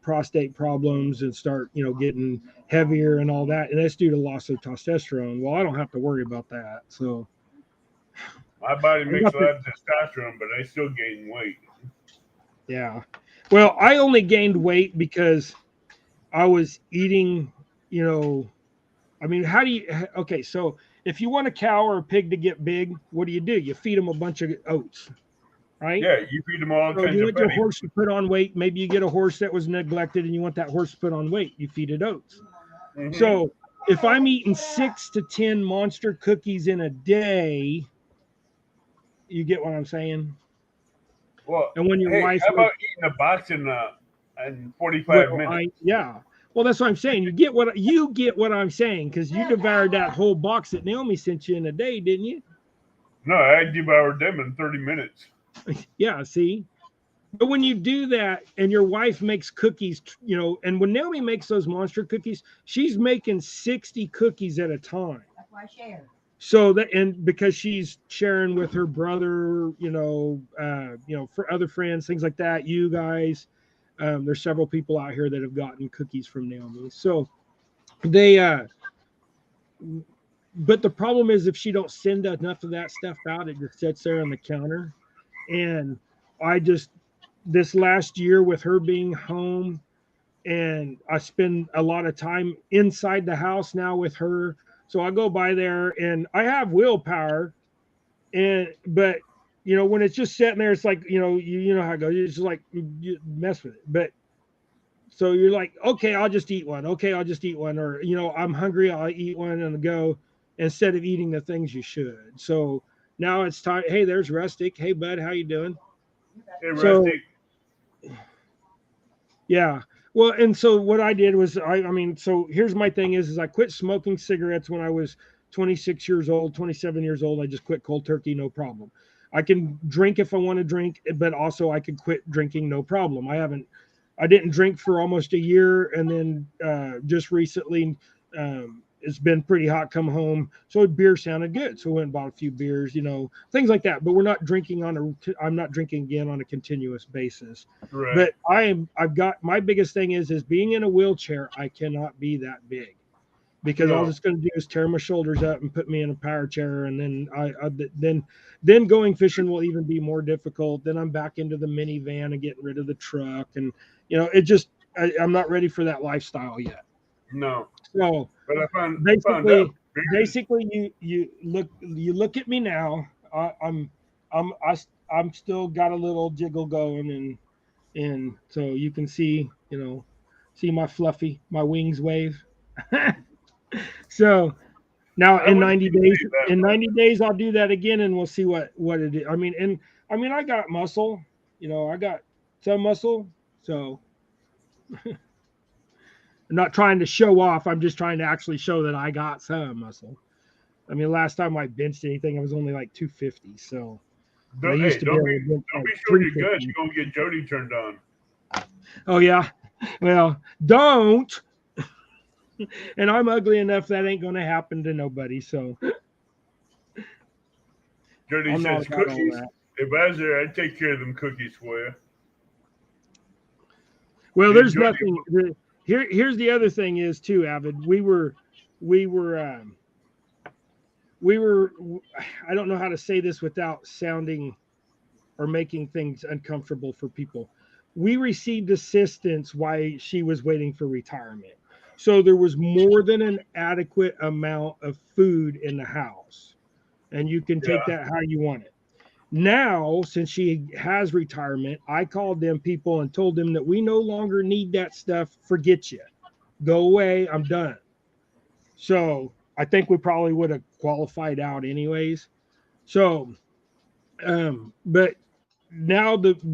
prostate problems and start, you know, getting heavier and all that, and that's due to loss of testosterone. Well, I don't have to worry about that. So My body I makes got a the, lot of testosterone, but I still gain weight. yeah. Well, I only gained weight because I was eating, you know, I mean, how do you, okay, so if you want a cow or a pig to get big, what do? You feed them a bunch of oats, right? Yeah, you feed them all So kinds you of want your petty. horse to put on weight. Maybe you get a horse that was neglected and you want that horse to put on weight. You feed it oats. Mm-hmm. So if I'm eating 6 to 10 monster cookies in a day, you get what I'm saying? Well, And when your hey, wife's how like, about eating a box in 45 well, minutes? yeah. Well, that's what I'm saying. You get what I'm saying because you devoured that whole box that Naomi sent you in a day, didn't you? No, I devoured them in 30 minutes. Yeah. See, but when you do that and your wife makes cookies, you know, and when Naomi makes those monster cookies, she's making 60 cookies at a time. That's why I share. So that, and because she's sharing with her brother, you know, for other friends, things like that, you guys, there's several people out here that have gotten cookies from Naomi. So they, but the problem is if she don't send enough of that stuff out, it just sits there on the counter. And I just, this last year with her being home, and I spend a lot of time inside the house now with her. So I go by there and I have willpower, and but you know when it's just sitting there, it's like you know how it goes. You just like you mess with it, but so you're like, okay, I'll just eat one. Okay, I'll just eat one, or you know, I'm hungry, I'll eat one and go instead of eating the things you should. So now it's time. Hey, there's Rustic. Hey, bud, how you doing? Hey, So Rusty. yeah. Well, and so what I did was I mean, so here's my thing is I quit smoking cigarettes when I was 26 years old, 27 years old. I just quit cold turkey, no problem. I can drink if I want to drink, but also I could quit drinking, no problem. I didn't drink for almost a year, and then just recently, it's been pretty hot. Come home, so beer sounded good, so I went and bought a few beers, you know, things like that. But we're not drinking I'm not drinking again on a continuous basis. Right. But I've got my biggest thing is being in a wheelchair. I cannot be that big because all No. it's going to do is tear my shoulders up and put me in a power chair, and then then going fishing will even be more difficult. Then I'm back into the minivan and getting rid of the truck, and you know it just I'm not ready for that lifestyle yet. No. So But I found out basically, beers. you look at me now. I'm I, I'm still got a little jiggle going, and so you can see, you know, see my wings wave. So now I wouldn't even say that, in but 90 days I'll do that again and we'll see what it is. I mean I got muscle, you know, I got some muscle. So I'm not trying to show off. I'm just trying to actually show that I got some muscle. I mean, last time I benched anything, I was only like 250. So, and I used hey, to be able to bench don't like be showing your guts. 350. You're gonna get Jody turned on. Oh yeah. Well, don't. And I'm ugly enough that ain't going to happen to nobody. So Jody I'm not says about all cookies. that. If I was there, I'd take care of them cookies for you. Well, Me and there's Jody. nothing. Here's the other thing is too, Avid. We were we were. I don't know how to say this without sounding or making things uncomfortable for people. We received assistance while she was waiting for retirement, so there was more than an adequate amount of food in the house, and you can take Yeah. that how you want it. Now, since she has retirement, I called them people and told them that we no longer need that stuff. Forget you. Go away. I'm done. So I think we probably would have qualified out anyways. So, but now it's,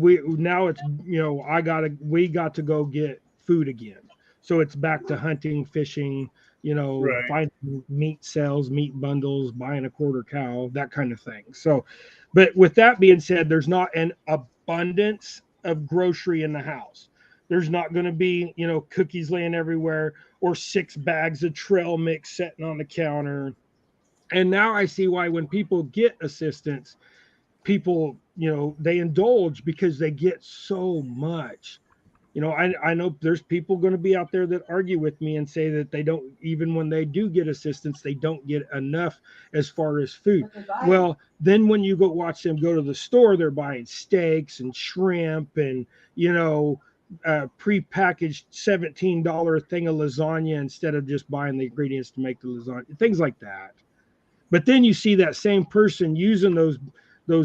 we got to go get food again. So it's back to hunting, fishing, Right. finding meat sales, meat bundles, buying a quarter cow, that kind of thing. So, but with that being said, there's not an abundance of grocery in the house. There's not going to be, cookies laying everywhere or 6 bags of trail mix sitting on the counter. And now I see why when people get assistance, people, they indulge because they get so much. I know there's people going to be out there that argue with me and say that they don't, even when they do get assistance, they don't get enough as far as food. Well, then when you go watch them go to the store, they're buying steaks and shrimp and, prepackaged $17 thing of lasagna instead of just buying the ingredients to make the lasagna, things like that. But then you see that same person using those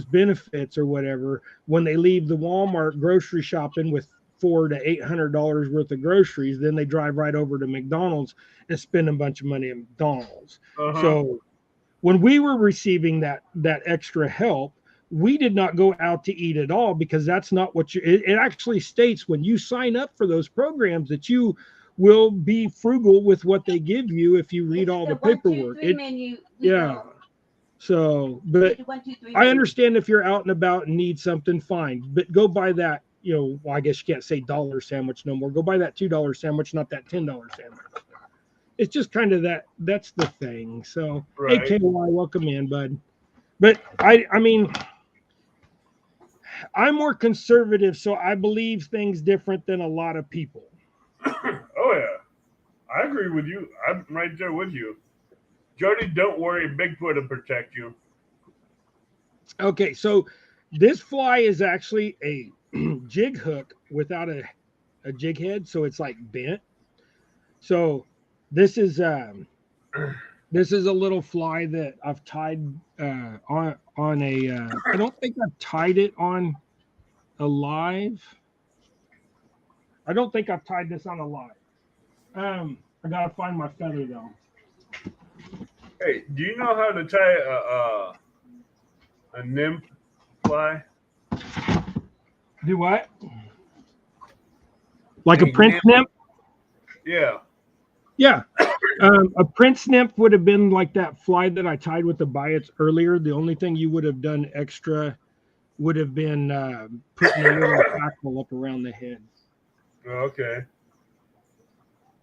benefits or whatever when they leave the Walmart grocery shopping with $400 to $800 worth of groceries. Then they drive right over to McDonald's and spend a bunch of money at McDonald's. So when we were receiving that extra help, we did not go out to eat at all, because that's not what it actually states when you sign up for those programs that you will be frugal with what they give you if you read all the paperwork. Menu, yeah. So, but I understand if you're out and about and need something, fine. But go buy that, well, I guess you can't say dollar sandwich no more. Go buy that $2 sandwich, not that $10 sandwich. It's just kind of that's the thing. So, Right. Hey, KY, welcome in, bud. But I mean, I'm more conservative, so I believe things different than a lot of people. Oh yeah, I agree with you. I'm right there with you. Jody, don't worry, Bigfoot will protect you. Okay, so this fly is actually a jig hook without a jig head, so it's like bent. So this is a little fly that I've tied on a. I don't think I've tied it on a live. I don't think I've tied this on a live. I gotta find my feather though. Hey, do you know how to tie a nymph fly? Do what? Like a prince nymph? Yeah. Yeah. A prince nymph would have been like that fly that I tied with the biots earlier. The only thing you would have done extra would have been putting a little hackle up around the head. Okay.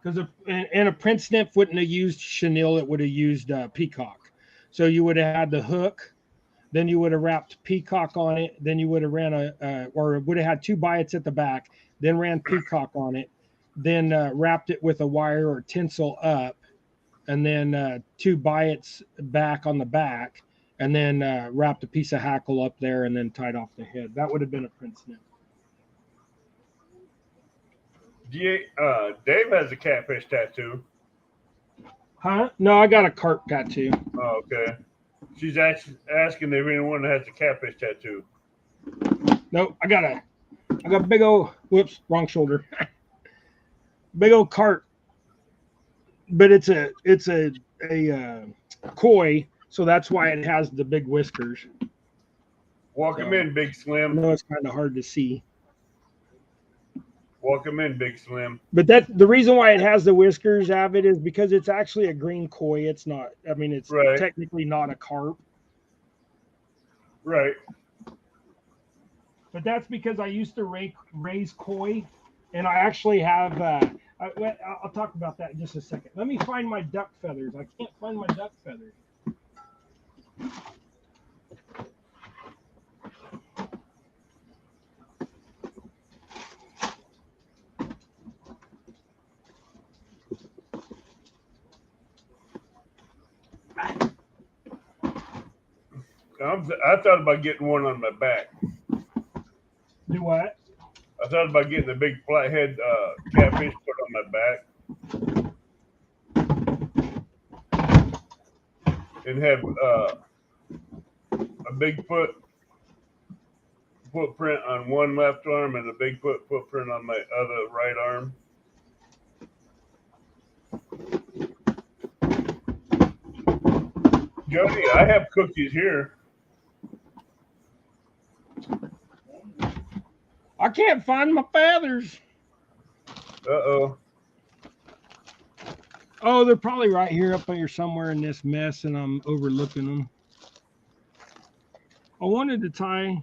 Because a prince nymph wouldn't have used chenille; it would have used peacock. So you would have had the hook, then you would have wrapped peacock on it, then you would have ran or would have had 2 biots at the back, then ran peacock on it, then wrapped it with a wire or tinsel up, and then 2 biots back on the back, and then wrapped a piece of hackle up there, and then tied off the head. That would have been a prince nymph. Dave has a catfish tattoo. Huh? No, I got a carp tattoo. Oh, okay. She's asking if anyone has a catfish tattoo. No, I got a big old, whoops, wrong shoulder. Big old carp, but it's a koi, so that's why it has the big whiskers. Walk him in, Big I Slim. know it's kind of hard to see. Walk him in, Big Slim. But the reason why it has the whiskers, Avid, is because it's actually a green koi. It's not. I mean, it's right. Technically not a carp. Right. But that's because I used to raise koi, and I actually have. I'll talk about that in just a second. Let me find my duck feathers. I can't find my duck feathers. I thought about getting one on my back. Do what? I thought about getting a big flathead catfish put on my back and have a Bigfoot footprint on one left arm and a big footprint on my other right arm. Jody, I have cookies here. I can't find my feathers. Uh-oh. Oh, they're probably right here up here somewhere in this mess, and I'm overlooking them. I wanted to tie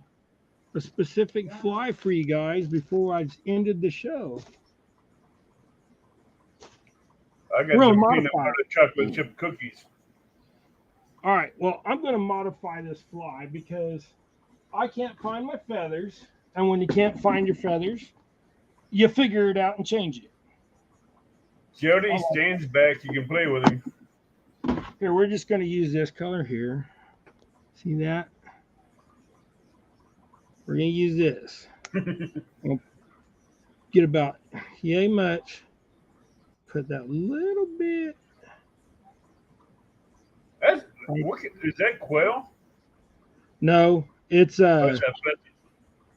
a specific fly for you guys before I ended the show. I got some peanut butter chocolate chip cookies. All right, well, I'm going to modify this fly because I can't find my feathers. And when you can't find your feathers, you figure it out and change it. Jody stands back. You can play with him. Here, we're just going to use this color here. See that? We're going to use this. We'll get about yay much. Put that little bit. Is that quail? No, it's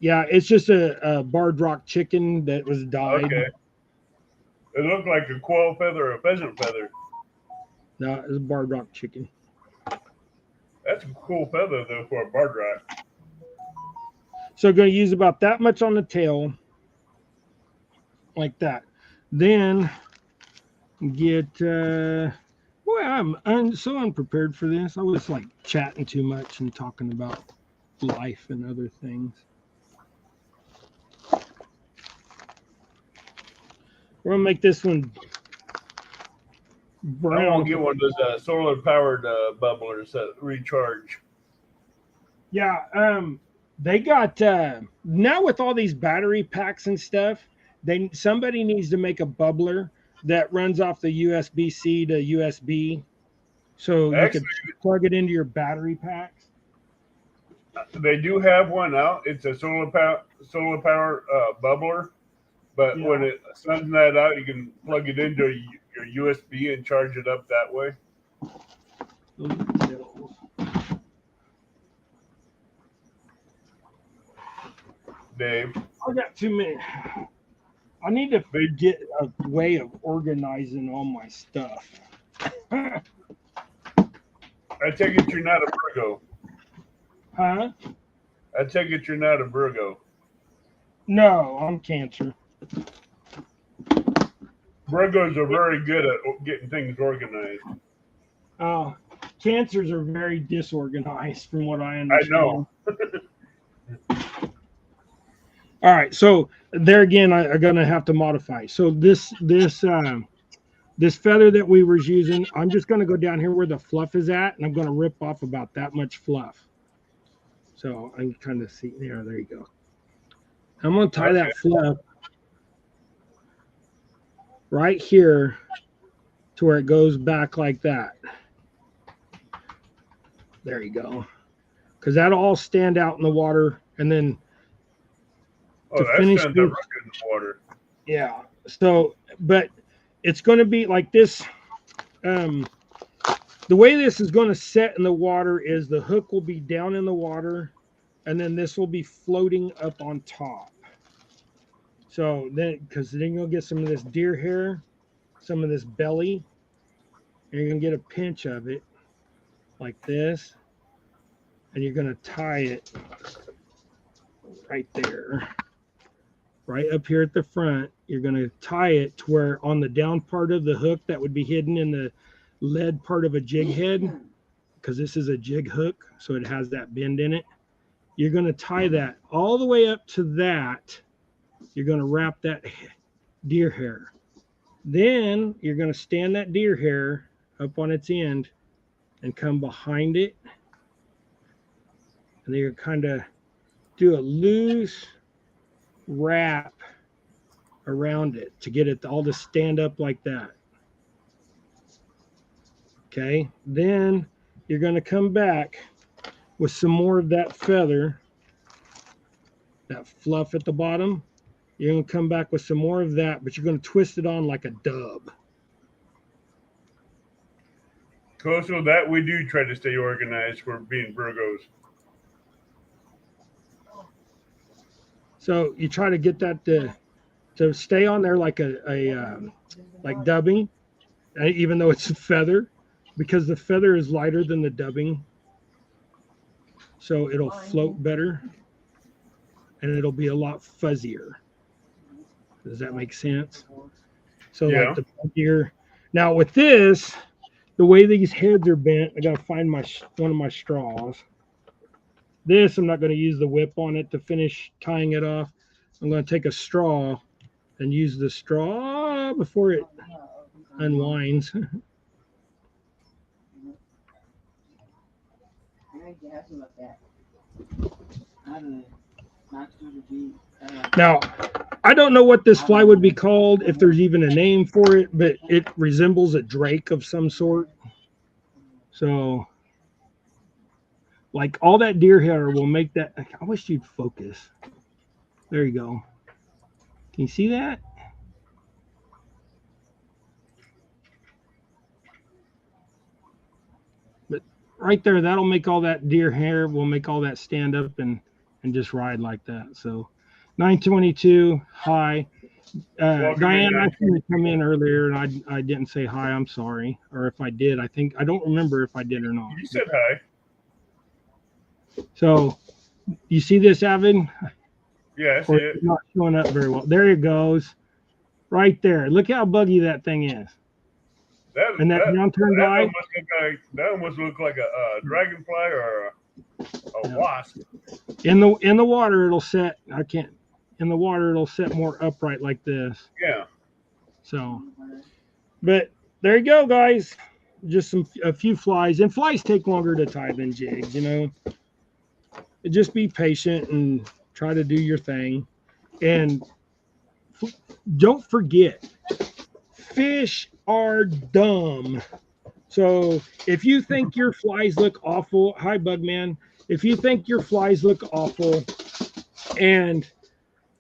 yeah, it's just a barred rock chicken that was dyed. Okay. It looked like a quail feather or a pheasant feather. No, it's a barred rock chicken. That's a cool feather though for a barred rock. So I'm going to use about that much on the tail, like that. Then get. Boy, I'm so unprepared for this. I was like chatting too much and talking about life and other things. We're gonna make this one brown. I want to get one of those solar powered bubblers that recharge. Yeah, they got now with all these battery packs and stuff. Somebody needs to make a bubbler that runs off the USB-C to USB, so you can plug it into your battery packs. They do have one out. It's a solar power bubbler, but when it sends that out, you can plug it into your USB and charge it up that way. Dave, I got too many. I need to get a way of organizing all my stuff. I take it you're not a Virgo. Huh? I take it you're not a Virgo. No, I'm Cancer. Virgos are very good at getting things organized. Cancers are very disorganized, from what I understand. I know. All right, so there again, I'm gonna have to modify. So this feather that we were using, I'm just gonna go down here where the fluff is at, and I'm gonna rip off about that much fluff. So I can kind of see there. There you go. I'm gonna tie that fluff right here to where it goes back like that. There you go. Because that'll all stand out in the water, and then to finish this, in the water. Yeah. So, but it's going to be like this. The way this is going to set in the water is the hook will be down in the water, and then this will be floating up on top. So then, because then you'll get some of this deer hair, some of this belly, and you're going to get a pinch of it like this, and you're going to tie it right there. Right up here at the front, you're going to tie it to where on the down part of the hook that would be hidden in the lead part of a jig head, because this is a jig hook, so it has that bend in it. You're going to tie that all the way up to that. You're going to wrap that deer hair. Then you're going to stand that deer hair up on its end and come behind it. And then you're kind of do a loose wrap around it to get it all to stand up like that. Okay, then you're going to come back with some more of that feather, that fluff at the bottom. You're going to come back with some more of that, but you're going to twist it on like a dub. Close with that, we do try to stay organized for being Virgos. So you try to get that to stay on there like like dubbing, even though it's a feather, because the feather is lighter than the dubbing, so it'll float better and it'll be a lot fuzzier. Does that make sense? So like Yeah. the fuzzier. Now with this, the way these heads are bent, I gotta find one of my straws. This I'm not going to use the whip on it to finish tying it off. I'm going to take a straw and use the straw before it unwinds. Now, I don't know what this fly would be called, if there's even a name for it, but it resembles a drake of some sort. So, like all that deer hair will make that. I wish you'd focus. There you go. Can you see that? But right there, that'll make all that deer hair, will make all that stand up and just ride like that. So 922 high. Diane asked me to come in earlier and I didn't say hi. I'm sorry. Or if I did, I don't remember if I did or not. You said hi. So you see this, Avid? Yeah, I see it. It's not showing up very well. There it goes. Right there. Look how buggy that thing is. And that downturned eye. That almost look like a dragonfly or a wasp. In the water, it'll set. In the water, it'll set more upright like this. Yeah. So, but there you go, guys. Just a few flies, and flies take longer to tie than jigs. Just be patient and try to do your thing, and don't forget, fish are dumb. So if you think your flies look awful, hi Bugman. If you think your flies look awful and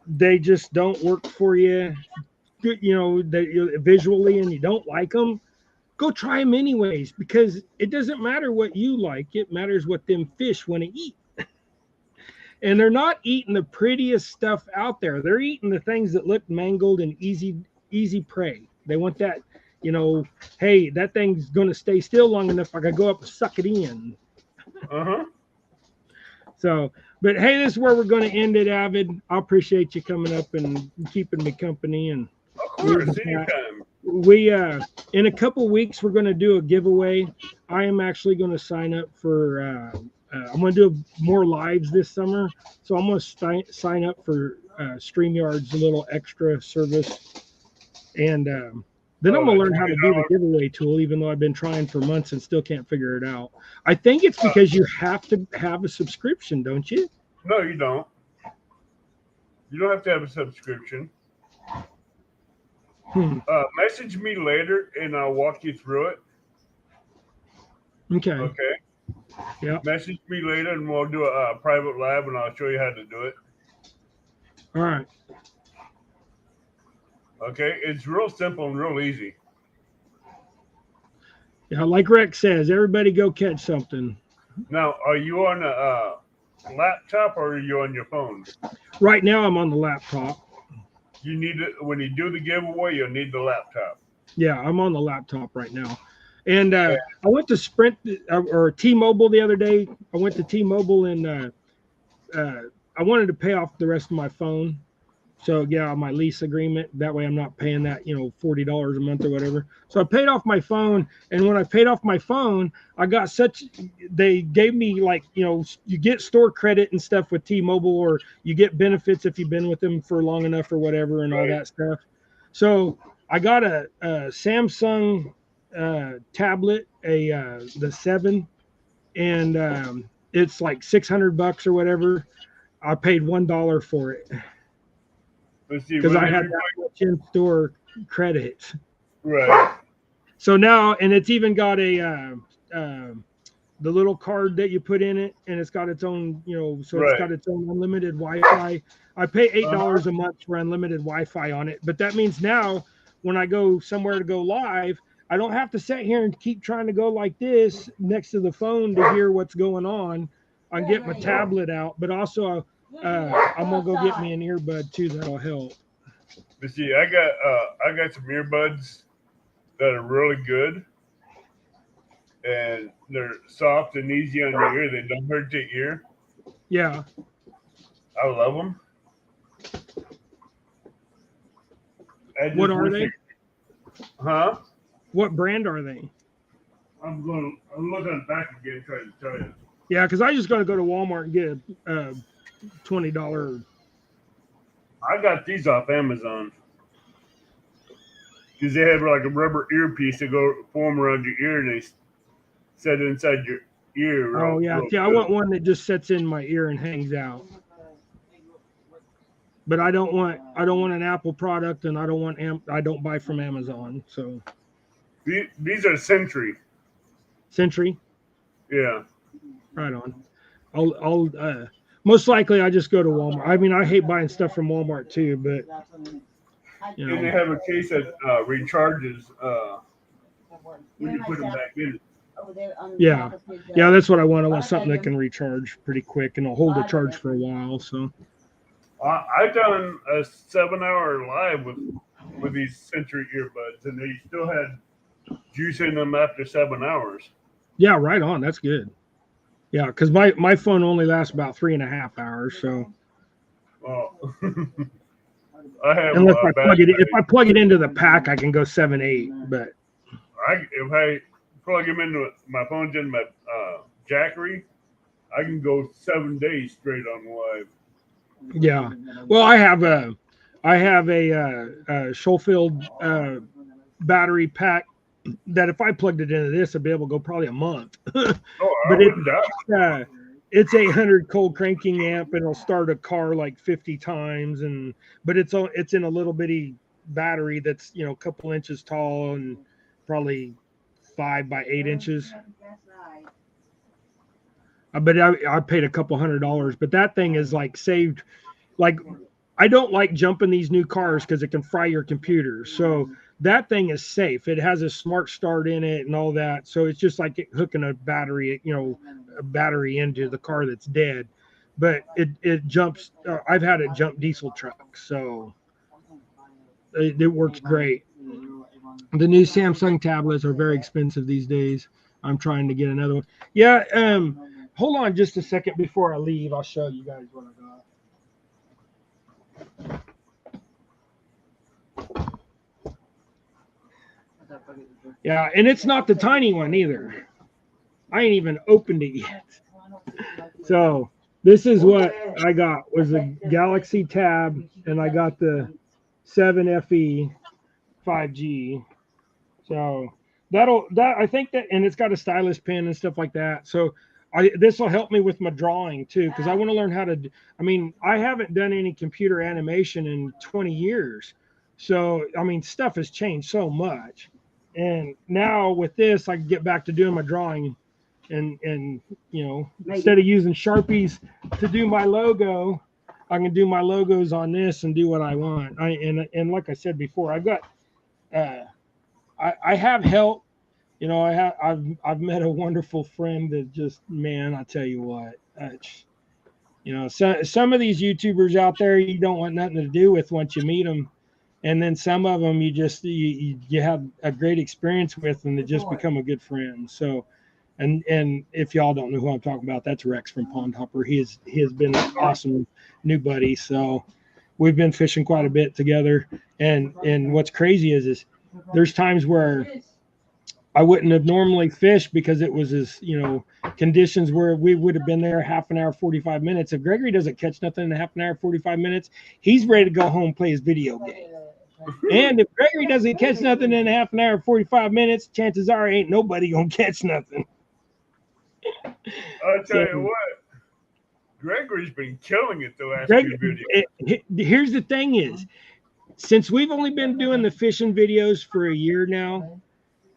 they just don't work for you, visually, and you don't like them, go try them anyways, because it doesn't matter what you like. It matters what them fish want to eat. And they're not eating the prettiest stuff out there. They're eating the things that look mangled and easy prey. They want that, hey, that thing's going to stay still long enough I can go up and suck it in. Uh-huh. So, but hey, this is where we're going to end it, Avid. I appreciate you coming up and keeping me company. And of course, anytime. We in a couple weeks we're going to do a giveaway. I am actually going to sign up for I'm going to do more lives this summer, so I'm going to sign up for StreamYard's little extra service, and then I'm going to learn how to do the giveaway tool, even though I've been trying for months and still can't figure it out. I think it's because you have to have a subscription, don't you? No, you don't. You don't have to have a subscription. Message me later, and I'll walk you through it. Okay. Okay. Yeah. Message me later, and we'll do a private live, and I'll show you how to do it. All right. Okay, it's real simple and real easy. Yeah, like Rex says, everybody go catch something. Now, are you on a laptop or are you on your phone? Right now, I'm on the laptop. You need it when you do the giveaway. You'll need the laptop. Yeah, I'm on the laptop right now. And I went to Sprint or T-Mobile the other day. I went to T-Mobile and I wanted to pay off the rest of my phone. So yeah, my lease agreement. That way I'm not paying that, $40 a month or whatever. So I paid off my phone. And when I paid off my phone, I got they gave me you get store credit and stuff with T-Mobile, or you get benefits if you've been with them for long enough or whatever and all that stuff. So I got a Samsung tablet, the 7, and it's like $600 or whatever. I paid $1 for it because I had that much in-store credit. Right. So now, and it's even got the little card that you put in it, and it's got its own, It's got its own unlimited Wi-Fi. I pay $8 a month for unlimited Wi-Fi on it, but that means now when I go somewhere to go live, I don't have to sit here and keep trying to go like this next to the phone to hear what's going on. I get my tablet out, but also I'm gonna go get me an earbud too. That'll help. But see, I got some earbuds that are really good, and they're soft and easy on your ear. They don't hurt your ear. Yeah. I love them. What are they? Huh? What brand are they? I'm looking back again, trying to tell you. Yeah, because I just got to go to Walmart and get a $20. I got these off Amazon because they have like a rubber earpiece to go form around your ear, and they set inside your ear. Oh yeah, real I good. want one that just sets in my ear and hangs out. But I don't want an Apple product, and I don't buy from Amazon. So These are Sentry. Century, Yeah. right on. I'll most likely I just go to Walmart. I mean, I hate buying stuff from Walmart too, but you And they know, have a case that recharges when you put them back in. yeah, that's what I want. I want something that can recharge pretty quick and it'll hold the charge for a while. So I've done a 7-hour live with these Sentry earbuds, and they still had juice in them after 7 hours. yeah, right on. That's good. Yeah, because my phone only lasts about 3.5 hours. So Oh. I have unless if I plug it into the pack, I can go 7, 8. But if I plug them into my phone's in my jackery, I can go 7 days straight on live. yeah, well, I have a Schofield battery pack that if I plugged it into this, I'd be able to go probably a month. Oh, But it's 800 cold cranking amp, and it'll start a car like 50 times. But it's in a little bitty battery that's a couple inches tall and probably 5 by 8 inches. But I paid a couple $100, but that thing is like saved. Like I don't like jumping these new cars because it can fry your computer. So that thing is safe. It has a smart start in it and all that. So it's just like hooking a battery into the car that's dead. But it jumps. I've had it jump diesel trucks, so it works great. The new Samsung tablets are very expensive these days. I'm trying to get another one. Yeah. Hold on just a second before I leave. I'll show you guys what I got. Yeah, and it's not the tiny one either. I ain't even opened it yet. So this is what I got was a Galaxy Tab, and I got the 7 FE 5G. So I think that, and it's got a stylus pen and stuff like that. So this will help me with my drawing too, because I want to learn how to. I mean, I haven't done any computer animation in 20 years, so I mean, stuff has changed so much. And now with this, I can get back to doing my drawing, and instead of using Sharpies to do my logo, I can do my logos on this and do what I want. And like I said before, I've got. I have help. I've met a wonderful friend that just, man, I tell you what, some of these YouTubers out there you don't want nothing to do with once you meet them, and then some of them you have a great experience with, and they just become a good friend. So, and if y'all don't know who I'm talking about, that's Rex from Pond Hopper. He has been an awesome new buddy. So we've been fishing quite a bit together, and what's crazy is there's times where I wouldn't have normally fished because it was conditions where we would have been there half an hour, 45 minutes. If Gregory doesn't catch nothing in half an hour, 45 minutes, he's ready to go home, play his video game. And if Gregory doesn't catch nothing in half an hour, 45 minutes, chances are ain't nobody going to catch nothing. I'll tell you what, Gregory's been killing it the last few videos. Here's the thing is, since we've only been doing the fishing videos for a year now,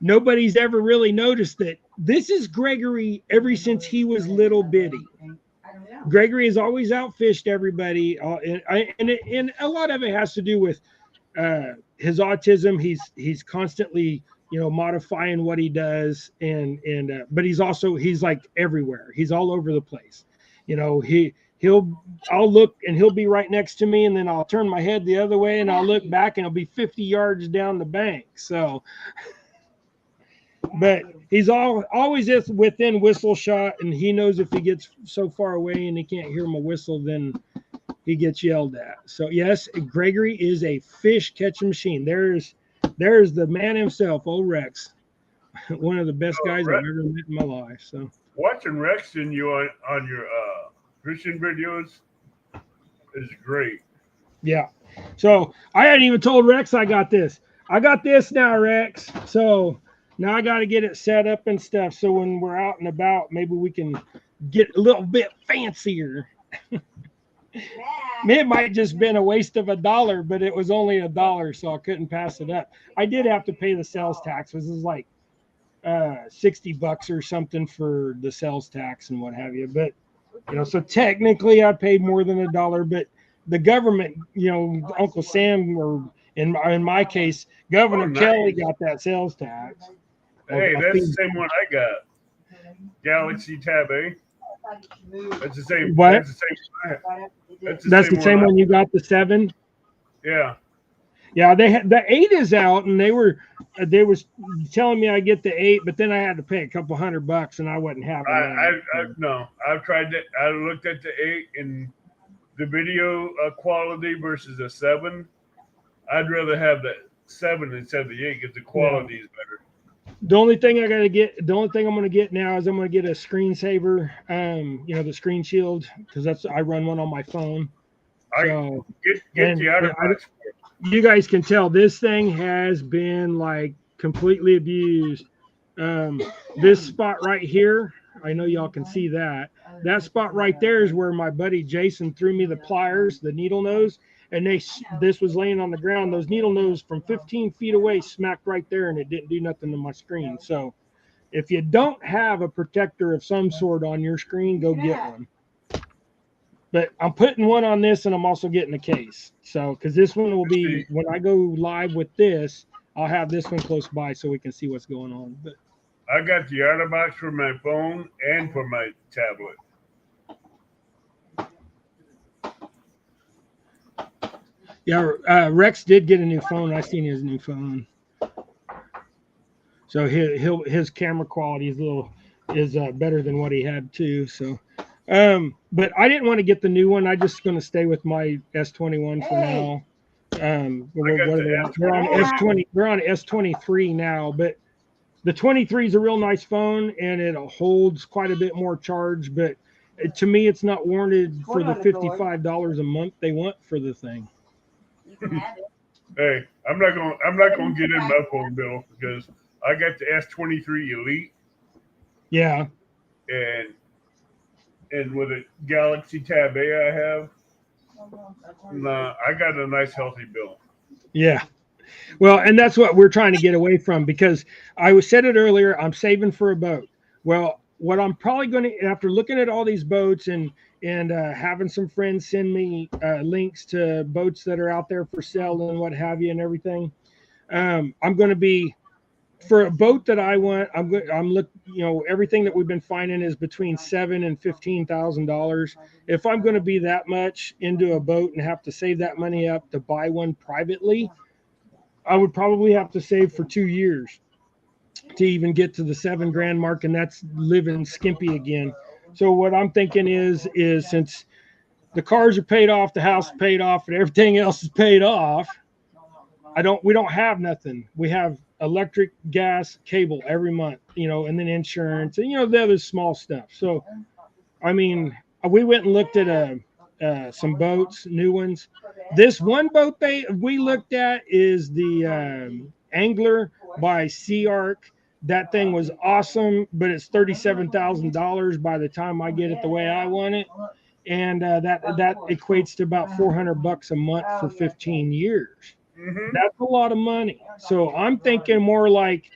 nobody's ever really noticed that this is Gregory ever since he was little bitty. Gregory has always outfished everybody, and a lot of it has to do with his autism. He's constantly modifying what he does, but he's like everywhere. He's all over the place. I'll look and he'll be right next to me, and then I'll turn my head the other way and I'll look back and he'll be 50 yards down the bank. So, but he's always just within whistle shot, and he knows if he gets so far away and he can't hear my whistle, then he gets yelled at. So yes, Gregory is a fish catching machine. There's the man himself, old Rex, one of the best guys I've ever met in my life. So watching Rex and you on your fishing videos is great. Yeah. So I hadn't even told Rex I got this. I got this now, Rex. So now I got to get it set up and stuff. So when we're out and about, maybe we can get a little bit fancier. It might just been a waste of $1, but it was only $1, so I couldn't pass it up. I did have to pay the sales tax. This is like $60 or something for the sales tax and what have you. But so technically I paid more than $1, but the government, Uncle Sam, or in my case, Governor Kelly got that sales tax. Hey, that's the same one I got. Galaxy Tab A. That's the same. What? That's the same one you got, the 7? Yeah. Yeah, they had the 8 is out, and they was telling me I get the 8, but then I had to pay a couple $100, and I wasn't having that. I've tried that. I looked at the 8 and the video quality versus the 7. I'd rather have the 7 instead of the 8 because the quality is better. The only thing I'm going to get now is I'm going to get a screensaver, the screen shield, because I run one on my phone. So get the outer box. You guys can tell this thing has been like completely abused. This spot right here, I know y'all can see that. That spot right there is where my buddy Jason threw me the pliers, the needle nose, and this was laying on the ground. Those needle nose from 15 feet away smacked right there, and it didn't do nothing to my screen. So if you don't have a protector of some sort on your screen, go get one. But I'm putting one on this, and I'm also getting a case. So, because this one will be, when I go live with this, I'll have this one close by so we can see what's going on. But I got the outer box for my phone and for my tablet. Yeah, Rex did get a new phone. I seen his new phone. So his camera quality is better than what he had too. So, but I didn't want to get the new one. I'm just going to stay with my S21 for now. We're on S20. We're on S23 now, but the 23 is a real nice phone, and it holds quite a bit more charge. But to me, it's not warranted for the $55 a month they want for the thing. Hey, I'm not gonna get in my phone bill because I got the S23 Elite. Yeah. And with a Galaxy Tab A I have, I got a nice healthy bill. Yeah. Well, and that's what we're trying to get away from, because I said it earlier, I'm saving for a boat. Well, what I'm probably going to, after looking at all these boats and having some friends send me links to boats that are out there for sale and what have you and everything, I'm going to be, for a boat that I want, I'm looking, everything that we've been finding is between $7,000 and $15,000. If I'm going to be that much into a boat and have to save that money up to buy one privately, I would probably have to save for 2 years to even get to the $7,000 mark, and that's living skimpy again. So what I'm thinking is since the cars are paid off, the house is paid off, and everything else is paid off, we don't have nothing. We have electric, gas, cable every month, and then insurance and the other small stuff. So, I mean, we went and looked at some boats, new ones. This one boat we looked at is the Angler by Sea Arc. That thing was awesome, but it's $37,000 by the time I get it the way I want it, and that equates to about $400 a month for 15 years. Mm-hmm. That's a lot of money. So I'm thinking more like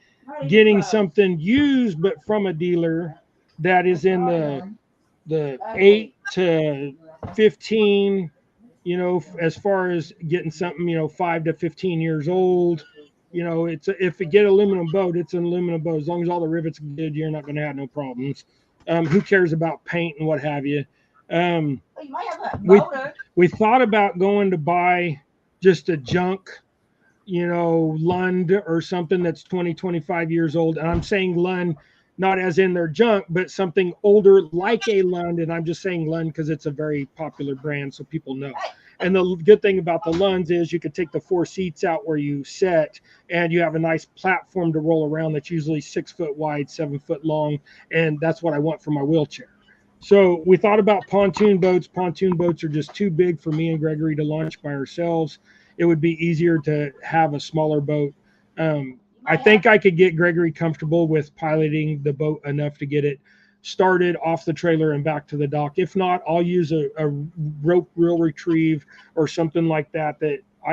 getting something used, but from a dealer that is in the 8 to 15, as far as getting something, 5 to 15 years old. If you get an aluminum boat, it's an aluminum boat. As long as all the rivets are good, you're not going to have no problems. Who cares about paint and what have you? Well, you might have a We motor. we thought about going to buy just a junk, Lund or something that's 20, 25 years old. And I'm saying Lund, not as in their junk, but something older like a Lund. And I'm just saying Lund because it's a very popular brand, so people know. And the good thing about the Lunds is you could take the 4 seats out where you sit, and you have a nice platform to roll around that's usually 6 foot wide, 7 foot long. And that's what I want for my wheelchair. So we thought about pontoon boats. Pontoon boats are just too big for me and Gregory to launch by ourselves. It would be easier to have a smaller boat. I think I could get Gregory comfortable with piloting the boat enough to get it started off the trailer and back to the dock. If not, I'll use a rope reel retrieve or something like that,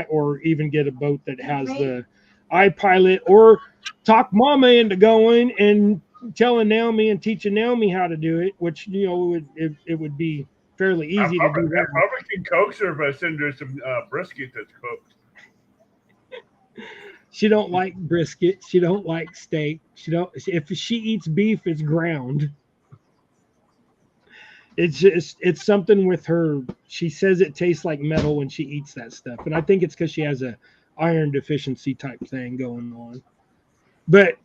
or even get a boat that has the iPilot, or talk Mama into going and telling Naomi and teaching Naomi how to do it, which it would be fairly easy to do I that. probably can coax her if I send her some brisket that's cooked. She don't like brisket. She don't like steak. If she eats beef, it's ground. It's something with her. She says it tastes like metal when she eats that stuff, and I think it's because she has a iron deficiency type thing going on. But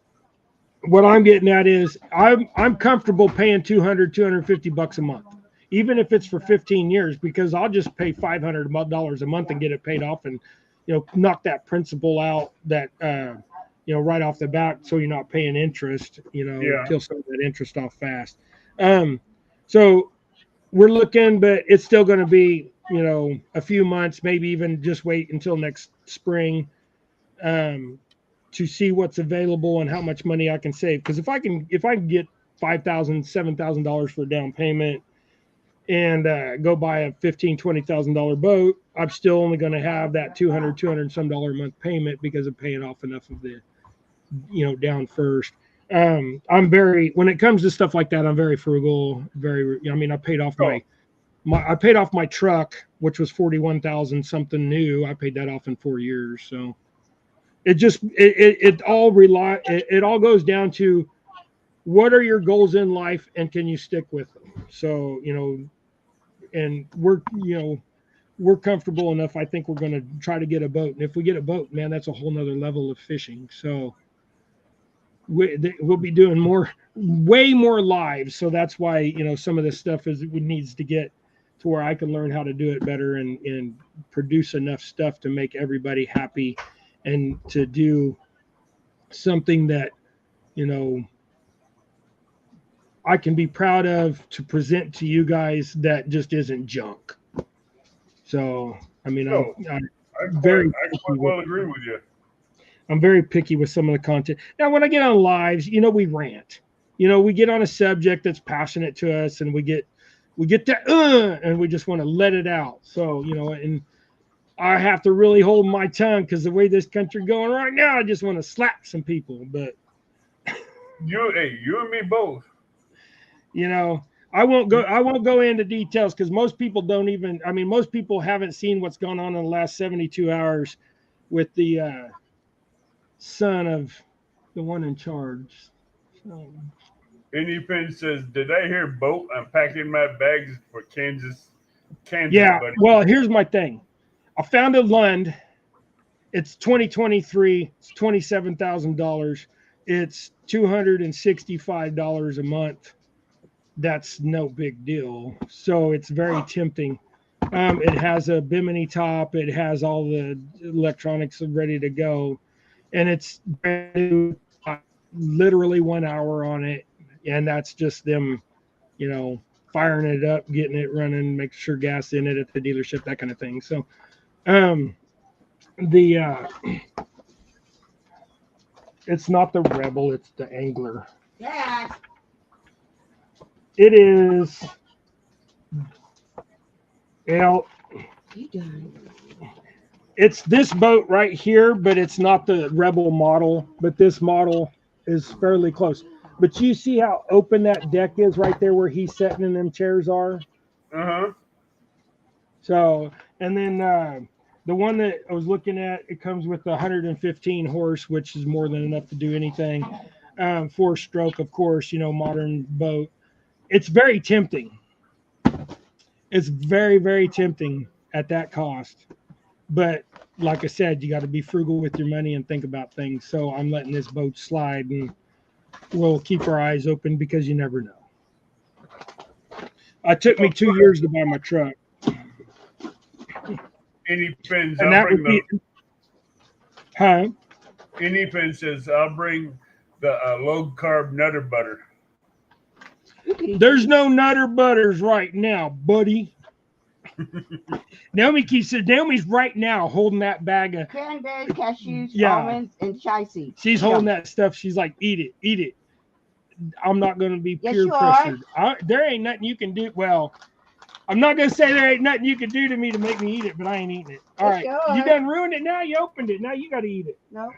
what I'm getting at is I'm comfortable paying $250 a month, even if it's for 15 years, because I'll just pay $500 a month and get it paid off, and knock that principal out that right off the bat, so you're not paying interest, kill some of that interest off fast. So we're looking, but it's still going to be a few months, maybe even just wait until next spring. To see what's available and how much money I can save. Because if I can get $5,000, $7,000 for a down payment and go buy a $15,000-$20,000 boat, I'm still only going to have that $200 some dollar a month payment because I'm paying off enough of the down first. When it comes to stuff like that, I'm very frugal. I paid off my truck, which was 41,000 something new. I paid that off in 4 years. So it all goes down to what are your goals in life and can you stick with them. So and we're comfortable enough. I think we're going to try to get a boat, and if we get a boat, man, that's a whole nother level of fishing. So we'll be doing way more lives. So that's why some of this stuff needs to get to where I can learn how to do it better and produce enough stuff to make everybody happy, and to do something that I can be proud of to present to you guys that just isn't junk. So I'm very agree with you. I'm very picky with some of the content. Now, when I get on lives, we rant. We get on a subject that's passionate to us, and we get that and we just want to let it out. So and I have to really hold my tongue, because the way this country going right now, I just want to slap some people. But you and me both. I won't go into details, because most people most people haven't seen what's gone on in the last 72 hours with the son of the one in charge. So. Anypin says, "Did I hear boat? I'm packing my bags for Kansas." Yeah. Buddy. Well, here's my thing. I found a Lund. It's 2023. It's $27,000. It's $265 a month. That's no big deal. So it's very tempting. It has a bimini top. It has all the electronics ready to go, and it's brand new. Literally 1 hour on it, and that's just them, firing it up, getting it running, make sure gas in it at the dealership, that kind of thing. So, it's not the Rebel, it's the Angler. Yeah. It is. It's this boat right here, but it's not the Rebel model. But this model is fairly close. But you see how open that deck is right there where he's sitting and them chairs are? Uh-huh. So, and then the one that I was looking at, it comes with 115 horse, which is more than enough to do anything. 4-stroke, of course, modern boat. It's very tempting. It's very, very tempting at that cost. But like I said, you got to be frugal with your money and think about things. So I'm letting this boat slide, and we'll keep our eyes open because you never know. It took me 2 years to buy my truck. Any pins, And I'll that bring would be, the. huh? Any pin says I'll bring the low carb nutter butter. There's no nutter butters right now, buddy. Naomi's right now holding that bag of Cranberries, cashews, Yeah. almonds, and chia seeds. she's holding that stuff. She's like, eat it. I'm not gonna be Yes, peer you are. pressured. There ain't nothing you can do. Well, I'm not gonna say there ain't nothing you can do to me to make me eat it, but I ain't eating it. All right. Yes, you You are. done ruined it now. You opened it. Now you gotta eat it. No.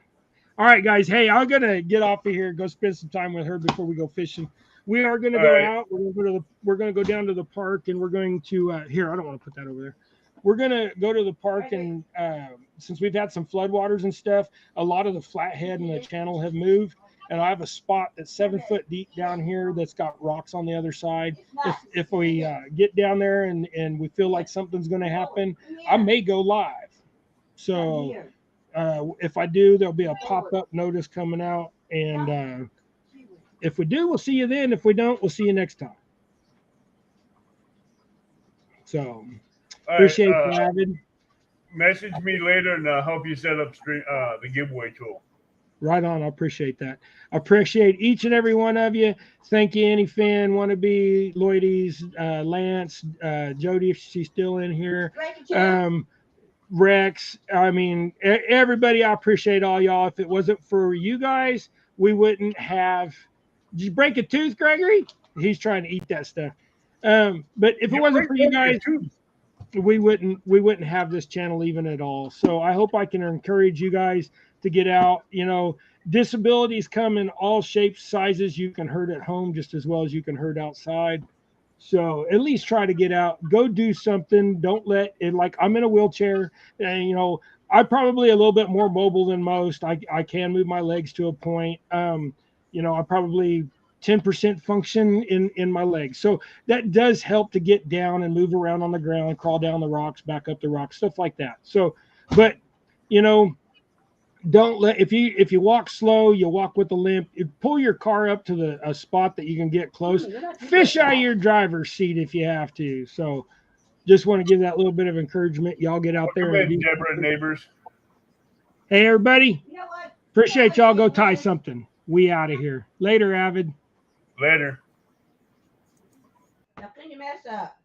All right, guys. Hey, I'm gonna get off of here, go spend some time with her before we go fishing. We are gonna All go right. out. We're gonna go down to the park, and we're going to here. I don't want to put that over there. We're gonna go to the park, and since we've had some floodwaters and stuff, a lot of the flathead and the channel have moved. And I have a spot that's 7 foot deep down here that's got rocks on the other side. If we get down there and we feel like something's going to happen, I may go live. So if I do, there'll be a pop-up notice coming out. And if we do, we'll see you then. If we don't, we'll see you next time. So All appreciate right, you, David. Message me later, and I'll help you set up the giveaway tool. Right on. I appreciate that. I appreciate each and every one of you. Thank you, Any Fan, Wannabe, Lloydies, Lance, Jody, if she's still in here. Rex. I mean, everybody, I appreciate all y'all. If it wasn't for you guys, we wouldn't have. Did you break a tooth, Gregory? He's trying to eat that stuff. But if it wasn't for you guys, we wouldn't have this channel even at all. So I hope I can encourage you guys to get out. You know, disabilities come in all shapes, sizes. You can hurt at home just as well as you can hurt outside. So at least try to get out, go do something. Don't let it, like, I'm in a wheelchair, and you know, I'm probably a little bit more mobile than most. I can move my legs to a point. You know, I probably 10% function in my legs. So that does help to get down and move around on the ground, crawl down the rocks, back up the rocks, stuff like that. So, but you know, don't let, if you walk slow, you walk with a limp, you pull your car up to a spot that you can get close. Fish out of your driver's seat if you have to. So just want to give that little bit of encouragement. Y'all get out there and do Deborah neighbors. Hey everybody. You know what? Appreciate y'all. Go tie something. We out of here. Later, Avid. Later. Now clean your mess up.